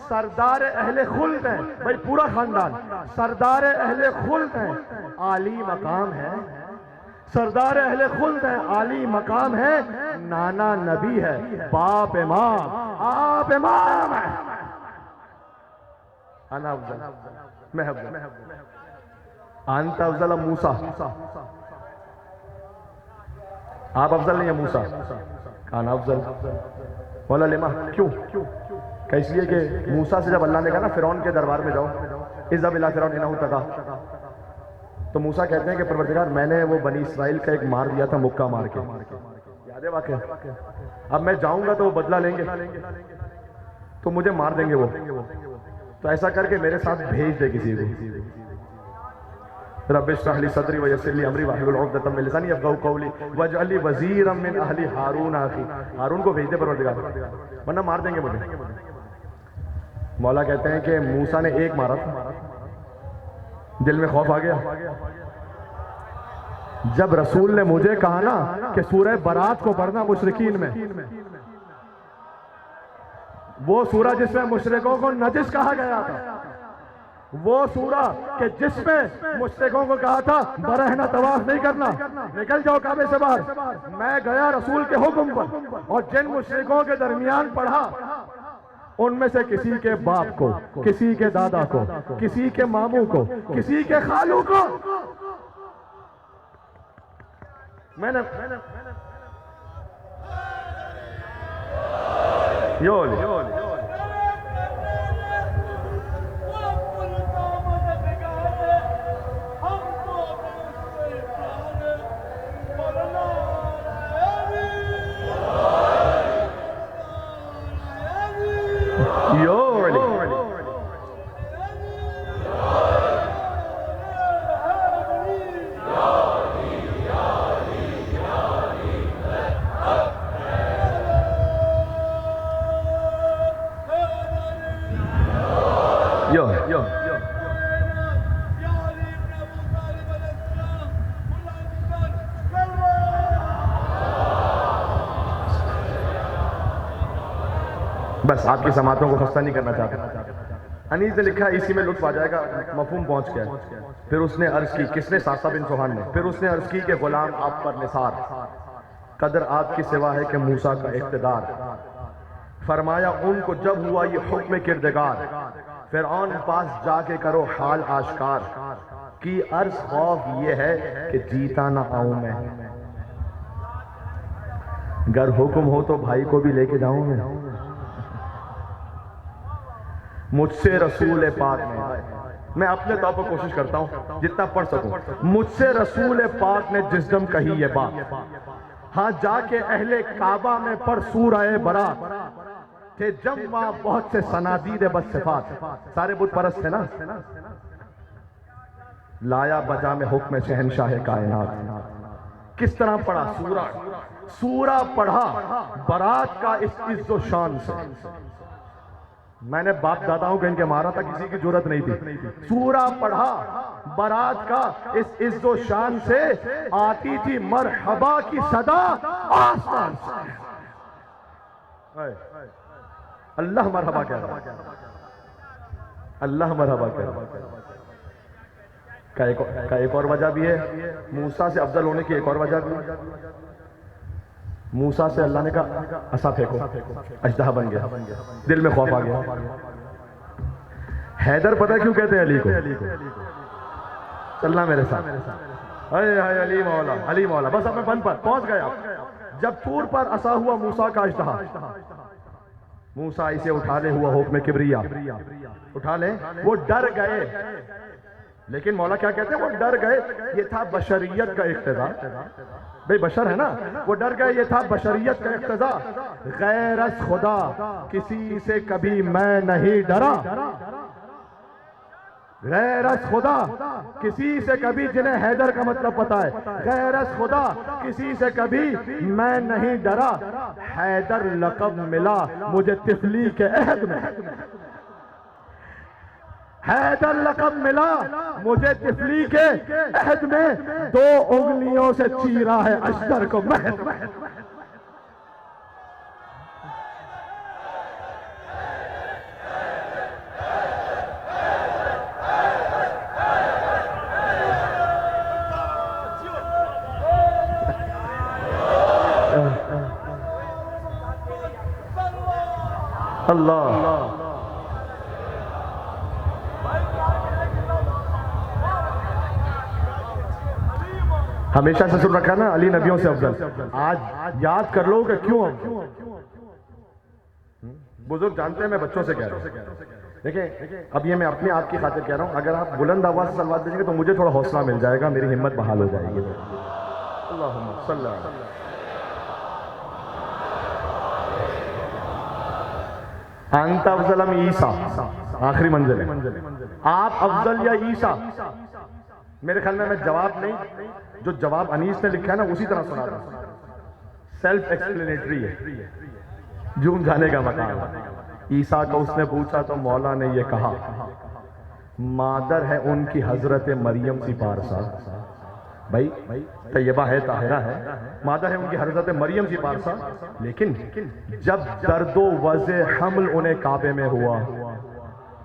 سردار اہل خلد ہیں، بھائی پورا خاندان سردار اہل خلد ہیں، عالی مقام ہے، سردار اہل خلد ہیں، عالی مقام ہے، نانا نبی ہے، باپ امام، آپ امام ہے، انا افضل، میں افضل، انت افضل موسیٰ، آپ افضل نہیں ہیں موسیٰ، انا افضل۔ مولا لما، کیوں؟ کہ اس لیے کہ موسیٰ سے جب اللہ نے کہا نا فرعون کے دربار میں جاؤ، اذهب الى فرعون انه طغى، تو موسیٰ کہتے ہیں کہ پروردگار میں نے وہ بنی اسرائیل کا ایک مار دیا تھا مکہ مار کے، یاد ہے واقعہ؟ اب میں جاؤں گا تو وہ بدلہ لیں گے، تو مجھے مار دیں گے وہ، تو ایسا کر کے میرے ساتھ بھیج دے کسی کو، رب اشرح لی صدری ویسر لی امری واحلل عقدۃ من لسانی یفقهوا قولی واجعل لی وزیرا من اہلی ہارون اخی، ہارون کو بھیج دے پروردگار ورنہ مار دیں گے مجھے۔ مولا کہتے ہیں کہ موسیٰ نے ایک مارا تھا، دل میں خوف آ گیا، جب رسول نے مجھے کہا نا کہ سورہ برات کو پڑھنا مشرکین میں، وہ سورہ جس میں مشرکوں کو نجس کہا گیا تھا، وہ سورہ کہ جس میں مشرکوں کو کہا تھا برہنہ طواف نہیں کرنا، نکل جاؤ کعبے سے باہر، میں گیا رسول کے حکم پر اور جن مشرکوں کے درمیان پڑھا، ان میں سے کسی کے باپ کو، کسی کے دادا کو، کسی کے ماموں کو، کسی کے خالو کو میں نے بس آپ کی سماعتوں کو خستہ نہیں کرنا چاہتا. انیس نے لکھا اسی میں لطف آ جائے گا, مفہوم پہنچ گیا. پھر اس نے عرض کی, کس نے؟ ساسا بن سوہان نے. پھر اس نے عرض کی کہ غلام آپ پر نثار, قدر آپ کی سوا ہے کہ موسیٰ کا اقتدار. فرمایا ان کو جب ہوا یہ حکم کردگار, فرعون پاس جا کے کرو حال آشکار. کی عرض خوف یہ ہے کہ جیتا نہ آؤں میں, گر حکم ہو تو بھائی کو بھی لے کے جاؤں مجھ سے رسول پاک نے, میں اپنے طور پر کوشش کرتا ہوں جتنا پڑھ سکوں, مجھ سے رسول پاک نے جس دم کہی یہ بات, ہاں جا کے اہل کعبہ میں پڑھ سورہ برات. تھے جب وہاں بہت سے صنادید بد صفات, سارے بت پرست تھے نا. لایا بجا میں حکم شہنشاہ کائنات. کس طرح پڑھا؟ سورہ پڑھا برات کا اس عز و شان سے. میں نے باپ داداؤں کو ان کے مارا تھا, کسی کی جرت نہیں تھی. سورہ پڑھا برات کا اس عز و شان سے, آتی تھی مرحبا کی صدا آسمان سے. اللہ مرحبا کہہ رہا, اللہ مرحبا کہہ رہا. کا ایک اور وجہ بھی ہے, موسیٰ سے افضل ہونے کی ایک اور وجہ بھی ہے. موسیٰ سے اللہ نے کہا عصا پھینکو, اژدہا بن گیا. دل میں خوف آ گیا. حیدر پتہ کیوں کہتے ہیں علی کو؟ چلنا میرے ساتھ, اے علی مولا, علی مولا. بس اب میں بند پر پہنچ گیا. جب طور پر عصا ہوا موسیٰ کا اژدہا, موسیٰ اسے اٹھا لے ہوا حکم کبریا, اٹھا لے. وہ ڈر گئے, لیکن مولا کیا کہتے ہیں؟ وہ ڈر گئے. یہ تھا بشریت کا اقتضا, بھئی بشر ہے نا. وہ ڈر گئے, یہ تھا بشریت کا اقتضا. غیر از خدا کسی سے کبھی میں نہیں ڈرا, غیر از خدا کسی سے کبھی, جنہیں حیدر کا مطلب پتا ہے, غیر از خدا کسی سے کبھی میں نہیں ڈرا. حیدر لقب ملا مجھے طفلی کے عہد میں, حیدر لقب ملا مجھے طفلی کے عہد میں. 2 انگلیوں سے چیرا ہے اشتر کو مہد میں. اللہ ہمیشہ سے سن رکھا نا, علی نبیوں سے افضل. آج یاد کر لو کہ کیوں افضل. بزرگ جانتے ہیں, میں بچوں سے کہہ رہا ہوں. دیکھیں اب یہ میں اپنے آپ کی خاطر کہہ رہا ہوں, اگر آپ بلند آواز سے سلوات دیں گے تو مجھے تھوڑا حوصلہ مل جائے گا, میری ہمت بحال ہو جائے گی. اللہم صلی اللہ. انت افضل ام عیسیٰ, آخری منزل ہے. آپ افضل یا عیسیٰ؟ میرے خیال میں جواب نہیں, جو جواب انیس نے لکھا ہے نا اسی طرح سنا رہا. سیلف ایکسپلینیٹری ہے, جون جانے کا مقام. عیسیٰ کو اس نے پوچھا تو مولا نے یہ کہا, مادر ہے ان کی حضرت مریم سی پارسا. بھائی طیبہ ہے, طاہرہ ہے, مادر ہے ان کی حضرت مریم سی پارسا. لیکن جب درد و وضع حمل انہیں کعبے میں ہوا,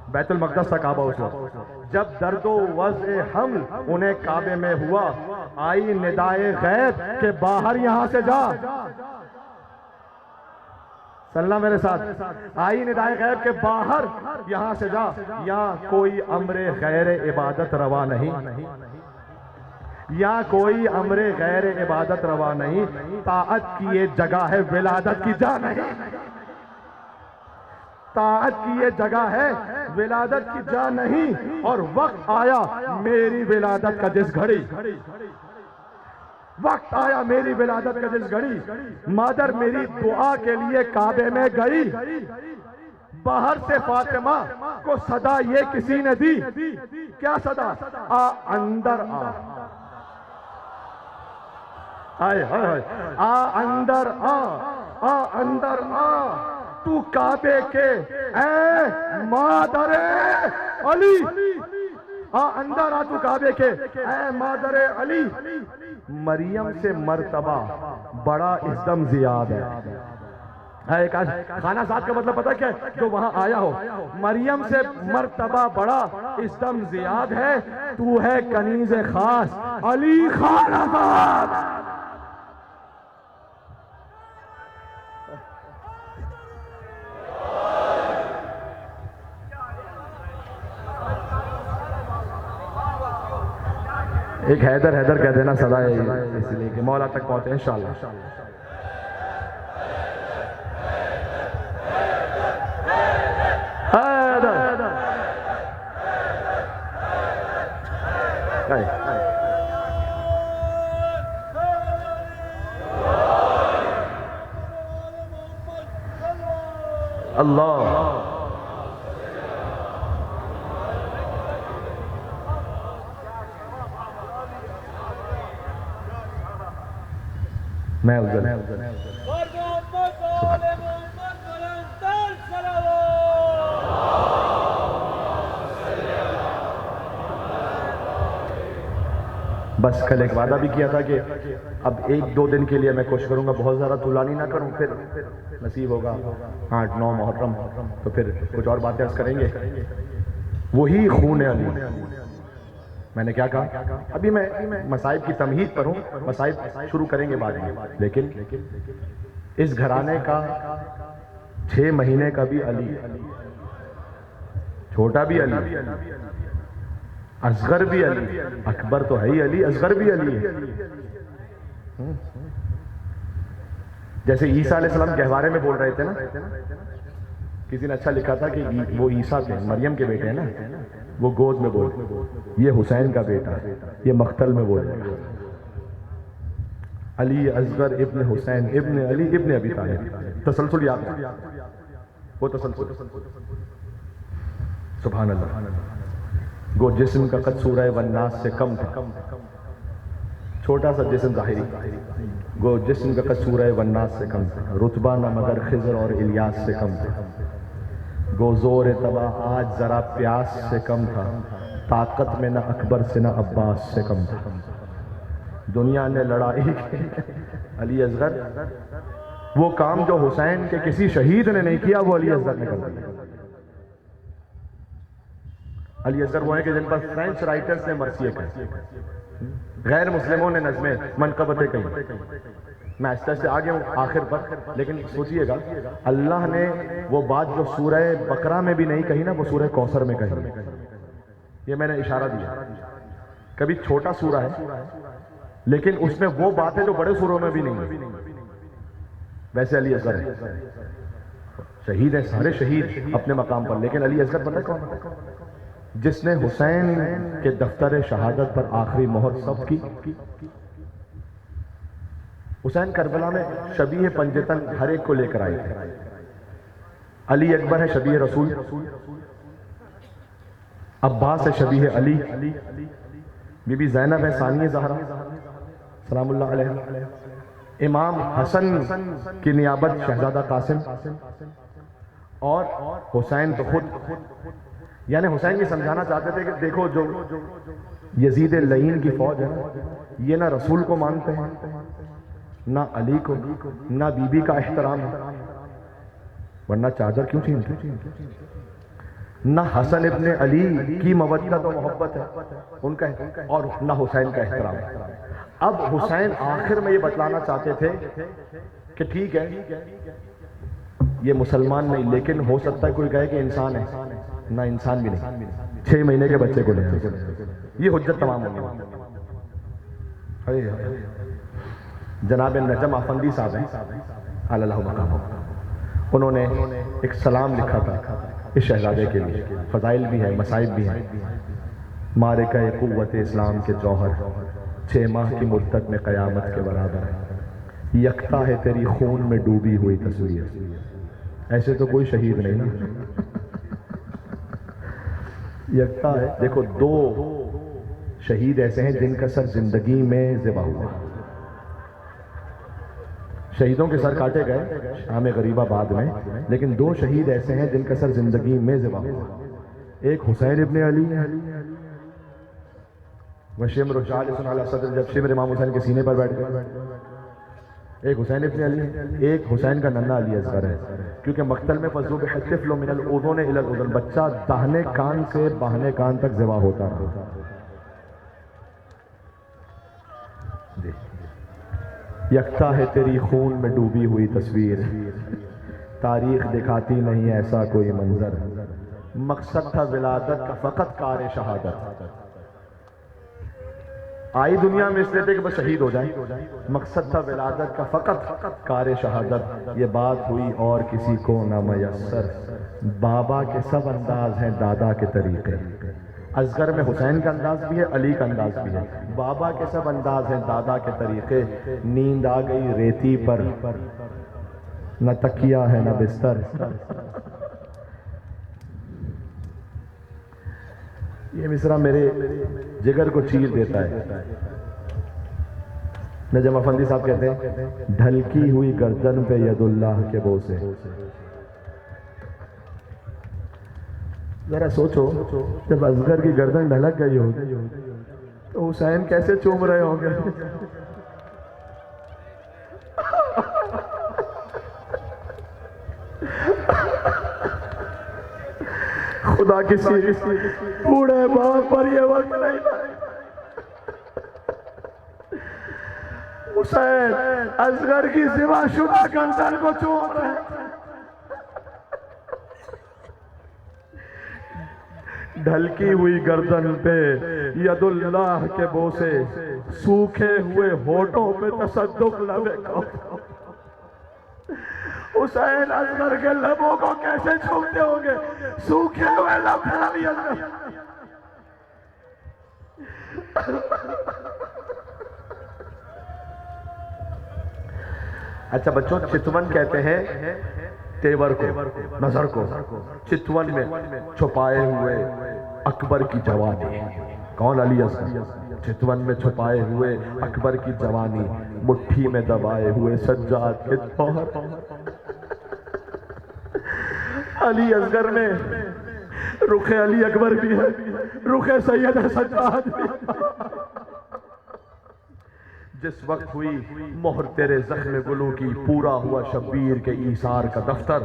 بیت المقدس تھا کعبہ اس وقت, جب درد و وضع حمل انہیں کعبے میں ہوا, آئی ندائے غیب کہ باہر یہاں سے جا. چلنا میرے ساتھ, آئی ندائے غیب کہ باہر یہاں سے جا. یہاں کوئی امر غیر عبادت روا نہیں, یہاں کوئی امر غیر عبادت روا نہیں. طاعت کی یہ جگہ ہے, ولادت کی جا نہیں. طاعت کی یہ جگہ ہے, ولادت کی جا نہیں. اور وقت آیا میری ولادت کا جس گھڑی, وقت آیا میری ولادت کا جس گھڑی, مادر میری دعا کے لیے کعبے میں گئی. باہر سے فاطمہ کو صدا یہ کسی نے دی, کیا صدا؟ آ اندر آ, آئے آئے آ اندر آ, آ اندر آ, تو کعبے کے اے مادر علی. آ اندر آ تو کعبے کے اے مادر علی. مریم سے مرتبہ بڑا ازدم زیاد ہے. ایک خانہ ذات کا مطلب پتہ کیا ہے؟ جو وہاں آیا ہو. مریم سے مرتبہ بڑا اس دم زیاد ہے، تو ہے کنیز خاص علی خانہ ذات. ایک حیدر حیدر کہہ دینا صدا ہے، اس لیے کہ مولا تک پہنچے انشاءاللہ. اللہ میں بس کل ایک وعدہ بھی کیا تھا کہ اب ایک دو دن کے لیے میں کوشش کروں گا بہت زیادہ طولانی نہ کروں، پھر نصیب ہوگا 8-9 محرم تو پھر کچھ اور باتیں عرض کریں گے. وہی خون علی. میں نے کیا کہا؟ ابھی میں مصائب کی تمہید پر ہوں، مصائب شروع کریں گے بعد میں، لیکن اس گھرانے کا 6 مہینے کا بھی علی، چھوٹا بھی علی، اصغر بھی علی، اکبر تو ہے ہی علی، اصغر بھی علی ہے. جیسے عیسیٰ علیہ السلام گہوارے میں بول رہے تھے نا، کسی نے اچھا لکھا تھا کہ وہ عیسیٰ تھے، مریم کے بیٹے ہیں نا، وہ گود میں بول، یہ حسین کا بیٹا، یہ مقتل میں بول. علی اصغر ابن حسین ابن علی ابن ابی طالب، تسلسل یاد ہے وہ تسلسل. سبحان اللہ. گو جسم کا قد سورہ والناس سے کم تھا، چھوٹا سا جسم ظاہری، گو جسم کا قد سورہ والناس سے کم تھا، رتبہ نہ مگر خضر اور الیاس سے کم تھا، گو زور تباہ آج ذرا پیاس سے کم تھا، طاقت میں نہ اکبر سے نہ عباس سے کم تھا. دنیا نے لڑائی علی اصغر، وہ کام جو حسین کے کسی شہید نے نہیں کیا وہ علی اصغر نے کر دیا. علی اصغر وہ ہیں کہ جن پر فرینچ رائٹرز نے مرثیے کہی، غیر مسلموں نے نظمیں منقبتیں کہیں. میں آہستہ سے آگے ہوں آخر پر، لیکن سوچئے گا اللہ نے وہ بات جو سورہ بقرہ میں بھی نہیں کہی نا، وہ سورہ کوثر میں کہی. یہ میں نے اشارہ دیا. کبھی چھوٹا سورہ ہے لیکن اس میں وہ بات ہے جو بڑے سوروں میں بھی نہیں ہے. ویسے علی اصغر ہے، شہید ہیں سارے شہید اپنے مقام پر، لیکن علی اصغر پتہ کون ہے؟ جس نے حسین کے دفتر شہادت پر آخری مہر ثبت کی. حسین کربلا میں شبیہ پنجتن ہر ایک کو لے کر آئے تھے. علی اکبر ہے شبیہ رسول، عباس ہے شبیہ علی، بی بی زینب ہے ثانیہ زہرا سلام اللہ علیہ، امام حسن کی نیابت شہزادہ قاسم، اور حسین تو خود. یعنی حسین یہ سمجھانا چاہتے تھے کہ دیکھو جو یزید لعین کی فوج ہے یہ نہ رسول کو مانتے ہیں، نہ علی کو، نہ بی بی کا احترام ہے، ورنہ چادر کیوں چھینتے، نہ حسن ابن علی کی مودت و محبت ہے ان کا، اور نہ حسین کا احترام. اب حسین آخر میں یہ بتلانا چاہتے تھے کہ ٹھیک ہے یہ مسلمان نہیں، لیکن ہو سکتا ہے کوئی کہے کہ انسان ہے، نہ انسان بھی نہیں. 6 مہینے کے بچے کو لے یہ حجت تمام ہوگی. جناب نجم افندی صاحب ہیں اللہ مقام، انہوں نے ایک سلام لکھا تھا اس شہزادے کے لیے. فضائل بھی ہے، مصائب بھی ہیں. مارکہ قوت اسلام کے جوہر 6 ماہ کی مدت میں قیامت کے برابر ہے، یکتا ہے تیری خون میں ڈوبی ہوئی تصویر. ایسے تو کوئی شہید نہیں نا، یکتا ہے. دیکھو 2 شہید ایسے ہیں جن کا سر زندگی میں ذبح ہوا. شہیدوں کے سر کاٹے گئے شام غریب آباد میں، لیکن 2 شہید ایسے ہیں جن کا سر زندگی میں ذبح ہوا. ایک حسین ابن علی، وہ شمر و شال علیہ صدر، جب شمر امام حسین کے سینے پر بیٹھ گئے ایک حسین ابن علی ہے، ایک حسین کا ننھا علی اصغر ہے، کیونکہ مقتل میں فَذُبِحَ الطِّفْلُ مِنَ الْأُذُنِ إِلَى الْأُذُنِ، بچہ داہنے کان سے بائیں کان تک ذبح ہوتا رہا۔ یکتا ہے تیری خون میں ڈوبی ہوئی تصویر، تاریخ دکھاتی نہیں ایسا کوئی منظر، مقصد تھا ولادت کا فقط کار شہادت، آئی دنیا میں اس لیے تھے کہ بس شہید ہو جائیں، مقصد تھا ولادت کا فقط کار شہادت، یہ بات ہوئی اور کسی کو نہ میسر، بابا کے سب انداز ہیں دادا کے طریقے، اصغر میں حسین کا انداز بھی ہے، علی کا انداز بھی ہے، بابا کے سب انداز ہیں دادا کے طریقے، نیند آ گئی ریتی پر نہ تکیہ ہے نہ بستر، یہ مصرع میرے جگر کو چیر دیتا ہے۔ نجم افندی صاحب کہتے ہیں ڈھلکی ہوئی گردن پہ ید اللہ کے بوسے، ذرا سوچو جب اصغر کی گردن ڈھلک گئی ہوگی تو حسین کیسے چوم رہے ہوں گے؟ خدا کسی بوڑھے باپ پر یہ وقت نہیں لائے، حسین اصغر کی ذبح شدہ گردن کو چوم رہے ہیں، ڈھلکی ہوئی گردن پہ ید اللہ کے بوسے، سوکھے ہوئے ہونٹوں پہ تصدق لبے کو، حسین اصغر کے لبوں کو کیسے چھوڑتے ہوں گے؟ سوکھے ہوئے لب ہیں علی اصغر۔ اچھا بچوں، چتون کہتے ہیں تیور کو، نظر کو، چتون میں چھپائے ہوئے اکبر کی جوانی، کون؟ علی اصغر، چتون میں چھپائے ہوئے اکبر کی جوانی، مٹھی میں دبائے ہوئے سجاد کے جوہر، علی اصغر میں رخ علی اکبر بھی ہے، رخ سید سجاد بھی ہے، جس وقت ہوئی مہر تیرے زخم گلوں کی، پورا ہوا شبیر کے ایثار کا دفتر،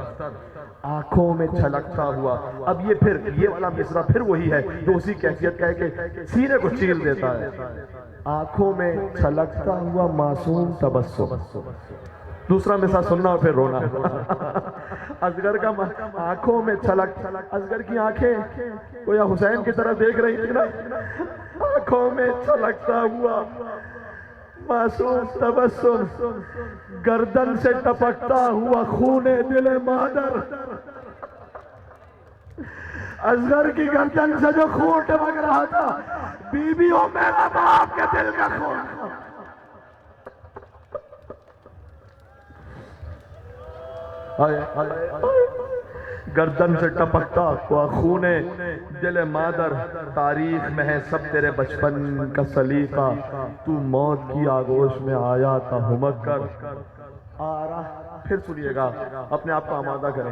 آنکھوں میں چھلکتا ہوا، اب یہ والا مصرع پھر وہی ہے جو اسی کیفیت کا ہے کہ سینے کو چیر دیتا ہے، آنکھوں میں چھلکتا ہوا معصوم تبسم، دوسرا مصرع سننا اور پھر رونا، اصغر کا آنکھوں میں چھلک، اصغر کی آنکھیں گویا حسین کی طرف دیکھ رہی تھی نا، آنکھوں میں چھلکتا ہوا معصوم تبسم، گردن سے ٹپکتا ہوا خون دل مادر، اصغر کی گردن سے جو خون ٹپک رہا تھا، بیویوں میرا باپ کے دل کا خون، گردن سے ٹپکتا ہوا خون دل مادر، تاریخ میں ہے سب تیرے بچپن کا سلیقہ، تو موت کی آغوش میں آیا تھا ہمت کر، پھر سنیے گا، اپنے آپ کو آمادہ کریں،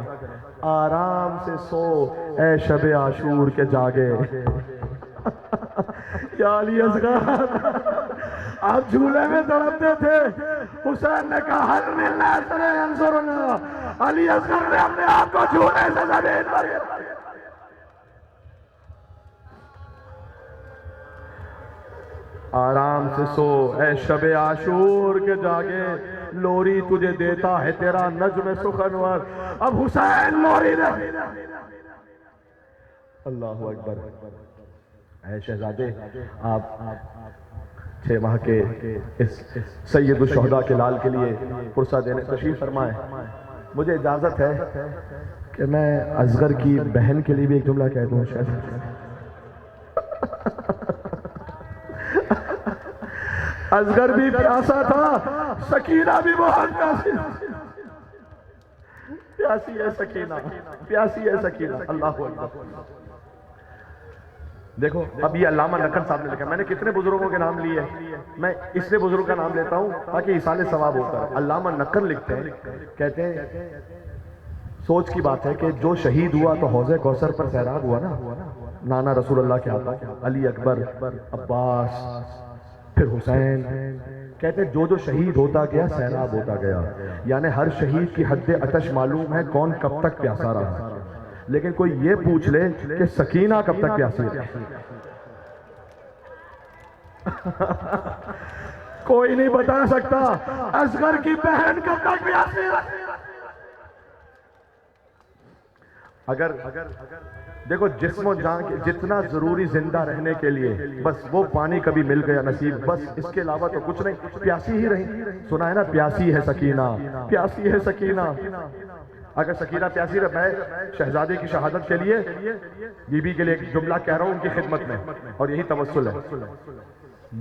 آرام سے سو اے شب عاشور کے جاگے، یا علی اصغر آپ جھولے میں تڑپتے تھے، حسین نے کہا حل من ناصر ینصرنا، علی اصغر نے اپنے آپ کو جھولے سے زمین پر گرا دیا۔ آرام سے سو اے شب عاشور کے جاگے، لوری تجھے دیتا ہے تیرا نجم سخنور، اب حسین لوری نہیں، اللہ اکبر۔ اے شہزادے، آپ 6 ماہ کے اس سید الشہداء کے لال کے لیے پرسہ دینے تشریف فرمائیں، مجھے اجازت ہے کہ میں اصغر کی بہن کے لیے بھی ایک جملہ کہہ دوں شاید۔ اصغر بھی پیاسا تھا، سکینہ بھی بہت پیاسی، پیاسی ہے سکینہ، پیاسی ہے سکینہ، اللہ اکبر۔ دیکھو اب یہ علامہ نقل صاحب نے لکھا، میں نے کتنے بزرگوں کے نام لیے، میں اس لیے بزرگ کا نام لیتا ہوں تاکہ ایصال ثواب ہوتا ہے۔ علامہ نقل لکھتے ہیں، کہتے ہیں سوچ کی بات ہے کہ جو شہید ہوا تو حوض کوثر پر سیراب ہوا نا، نانا رسول اللہ کے آقا، علی اکبر، عباس، پھر حسین، کہتے ہیں جو شہید ہوتا گیا سیلاب ہوتا گیا، یعنی ہر شہید کی حد عطش معلوم ہے کون کب تک پیاسا رہا، لیکن کوئی یہ پوچھ لے کہ سکینہ کب تک پیاسی رہی؟ کوئی نہیں بتا سکتا اصغر کی بہن کب تک پیاسی رہی۔ اگر دیکھو جسم و جان کے جتنا ضروری زندہ رہنے کے لیے بس وہ پانی کبھی مل گیا نصیب، بس اس کے علاوہ تو کچھ نہیں، پیاسی ہی رہی۔ سنا ہے نا پیاسی ہے سکینہ، پیاسی ہے سکینہ۔ اگر سکینہ پیاسی رہے، میں شہزادے کی شہادت کے لیے بی بی کے لیے ایک جملہ کہہ رہا ہوں ان کی خدمت میں، اور یہی توسل ہے۔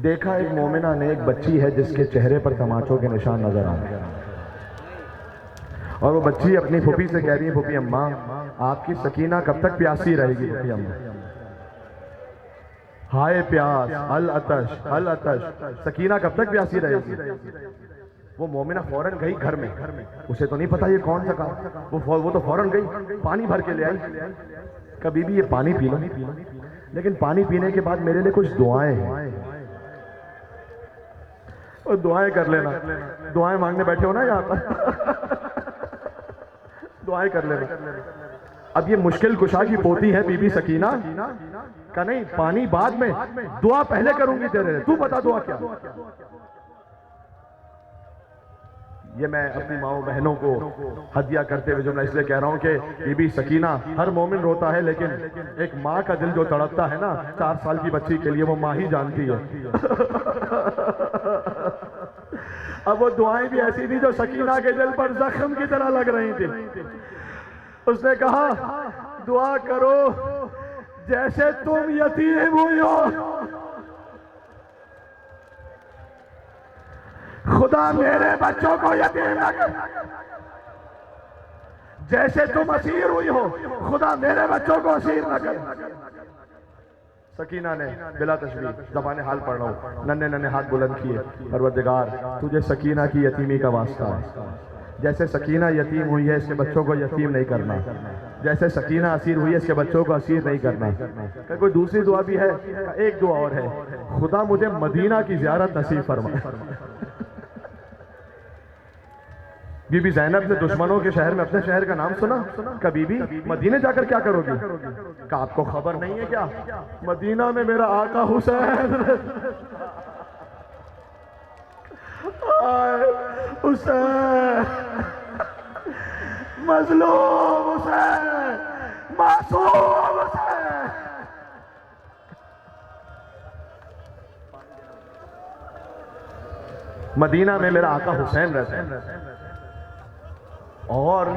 دیکھا ایک مومنہ نے ایک بچی ہے جس کے چہرے پر تماچوں کے نشان نظر آ رہے ہیں، اور وہ بچی اپنی پھوپھی سے کہہ رہی ہے پھوپھی اماں آپ کی سکینہ کب تک پیاسی رہے گی؟ پھوپھی اماں ہائے پیاس العطش العطش، سکینہ کب تک پیاسی رہے گی؟ وہ مومنہ فوراً گئی گھر میں، اسے تو نہیں پتا یہ کون سا کام، وہ تو فوراً گئی پانی بھر کے لے آئی، کبھی بھی یہ پانی پی لو، لیکن پانی پینے کے بعد میرے لیے کچھ دعائیں ہیں، اور دعائیں کر لینا، دعائیں مانگنے بیٹھے ہو نا یہاں پر، دعائیں کر لینا۔ اب یہ مشکل کشا کی پوتی ہے بی بی سکینہ کا، نہیں پانی بعد میں، دعا پہلے کروں گی تیرے لیے، تو بتا دعا کیا؟ یہ میں اپنی ماؤں بہنوں کو ہدیہ کرتے ہوئے جملہ اس لیے کہہ رہا ہوں کہ بی بی سکینہ، ہر مومن روتا ہے لیکن ایک ماں کا دل جو تڑپتا ہے نا 4 سال کی بچی کے لیے، وہ ماں ہی جانتی ہے۔ اب وہ دعائیں بھی ایسی تھی جو سکینہ کے دل پر زخم کی طرح لگ رہی تھی۔ اس نے کہا دعا کرو جیسے تم یتیم ہوئی ہو، خدا میرے بچوں کو یتیم نہ کر، جیسے تم اسیر ہوئی ہو خدا میرے بچوں کو اسیر نہ کر۔ سکینہ نے بلا تشبیہ زبان حال پڑھ رہا ہوں، ننھے ننھے ہاتھ بلند کیے، پروردگار تجھے سکینہ کی یتیمی کا واسطہ ہے، جیسے سکینہ یتیم ہوئی ہے اس کے بچوں کو یتیم نہیں کرنا، جیسے سکینہ اسیر ہوئی ہے اس کے بچوں کو اسیر نہیں کرنا۔ کہ کوئی دوسری دعا بھی ہے؟ ایک دعا اور ہے، خدا مجھے مدینہ کی زیارت نصیب فرما۔ بی بی زینب نے دشمنوں کے شہر میں اپنے شہر کا نام سنا، کہ بی بی مدینہ جا کر کیا کرو گی؟ کہ آپ کو خبر نہیں ہے کیا مدینہ میں میرا آقا حسین، حسین مظلوم حسین معصوم حسین، مدینہ میں میرا آقا حسین رہتا ہے۔ اور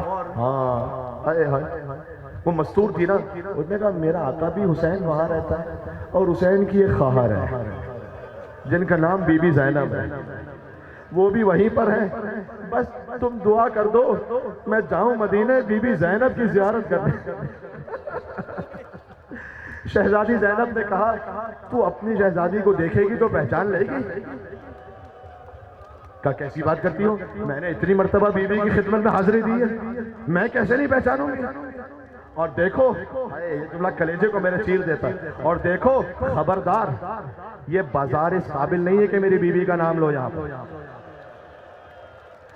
وہ مستور تھی نا، اس نے کہا میرا آقا بھی حسین وہاں رہتا ہے، اور حسین کی ایک خواہر ہے جن کا نام بی بی زینب ہے، وہ بھی وہیں پر ہے، بس تم دعا کر دو میں جاؤں مدینے بی بی زینب کی زیارت کرنے۔ شہزادی زینب نے کہا تو اپنی شہزادی کو دیکھے گی تو پہچان لے گی؟ کہا کیسی بات کرتی ہو، میں نے اتنی مرتبہ بی بی کی خدمت میں حاضری دی ہے، میں کیسے نہیں پہچانوں گی؟ اور دیکھو یہ جملہ کلیجے کو میرے چیر دیتا ہے، اور دیکھو خبردار یہ بازار اس قابل نہیں ہے کہ میری بی بی کا نام لو یہاں پر،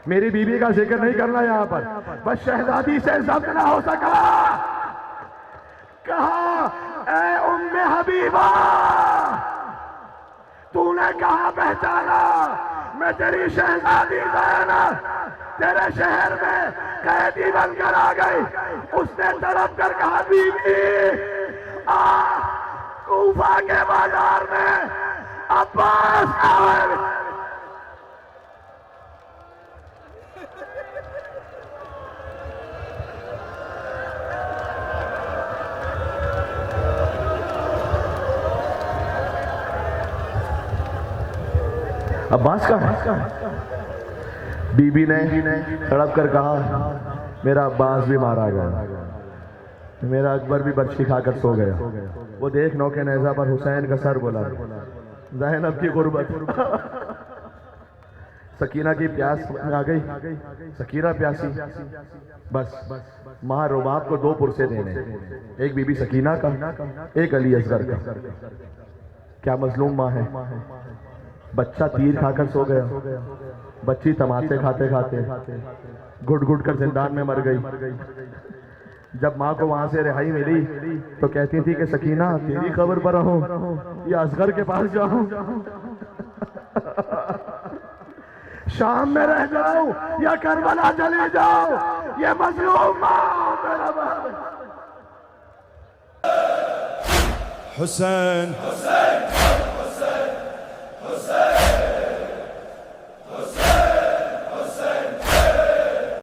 میری بی بی کا ذکر نہیں کرنا یہاں پر، بس شہزادی سے ضبط نہ ہو سکا۔ کہا اے ام حبیبہ تو نے کہاں پہچانا؟ میں تیری شہزادی زینب تیرے شہر میں قیدی بن کر آ گئی۔ اس نے تڑپ کر کہا بی بی کوفہ کے بازار میں عباس آئے۔ عباس کا ہے؟ بی بی نے تڑپ کر کہا میرا عباس بھی مارا گیا، میرا اکبر بھی برچھی کھا کر سو گیا، وہ دیکھ نوکے نیزہ پر حسین کا سر بولا، زینب کی غربت۔ سکینہ کی پیاس آ گئی، سکینہ پیاسی، بس ماں رباب کو 2 پرسے دینے، ایک بی بی سکینہ کا، ایک علی اصغر کا۔ کیا مظلوم ماں ہے، بچہ تیر کھا کر سو گیا، بچی تماچے کھاتے کھاتے گھٹ گھٹ کر زندان میں مر گئی۔ جب ماں کو وہاں سے رہائی ملی تو کہتی تھی کہ سکینہ تیری خبر پر رہوں یا اصغر کے پاس جاؤں، شام میں رہ جاؤں یا کربلا چلی جاؤں، یہ مظلوم ماں میرا باپ۔ حسین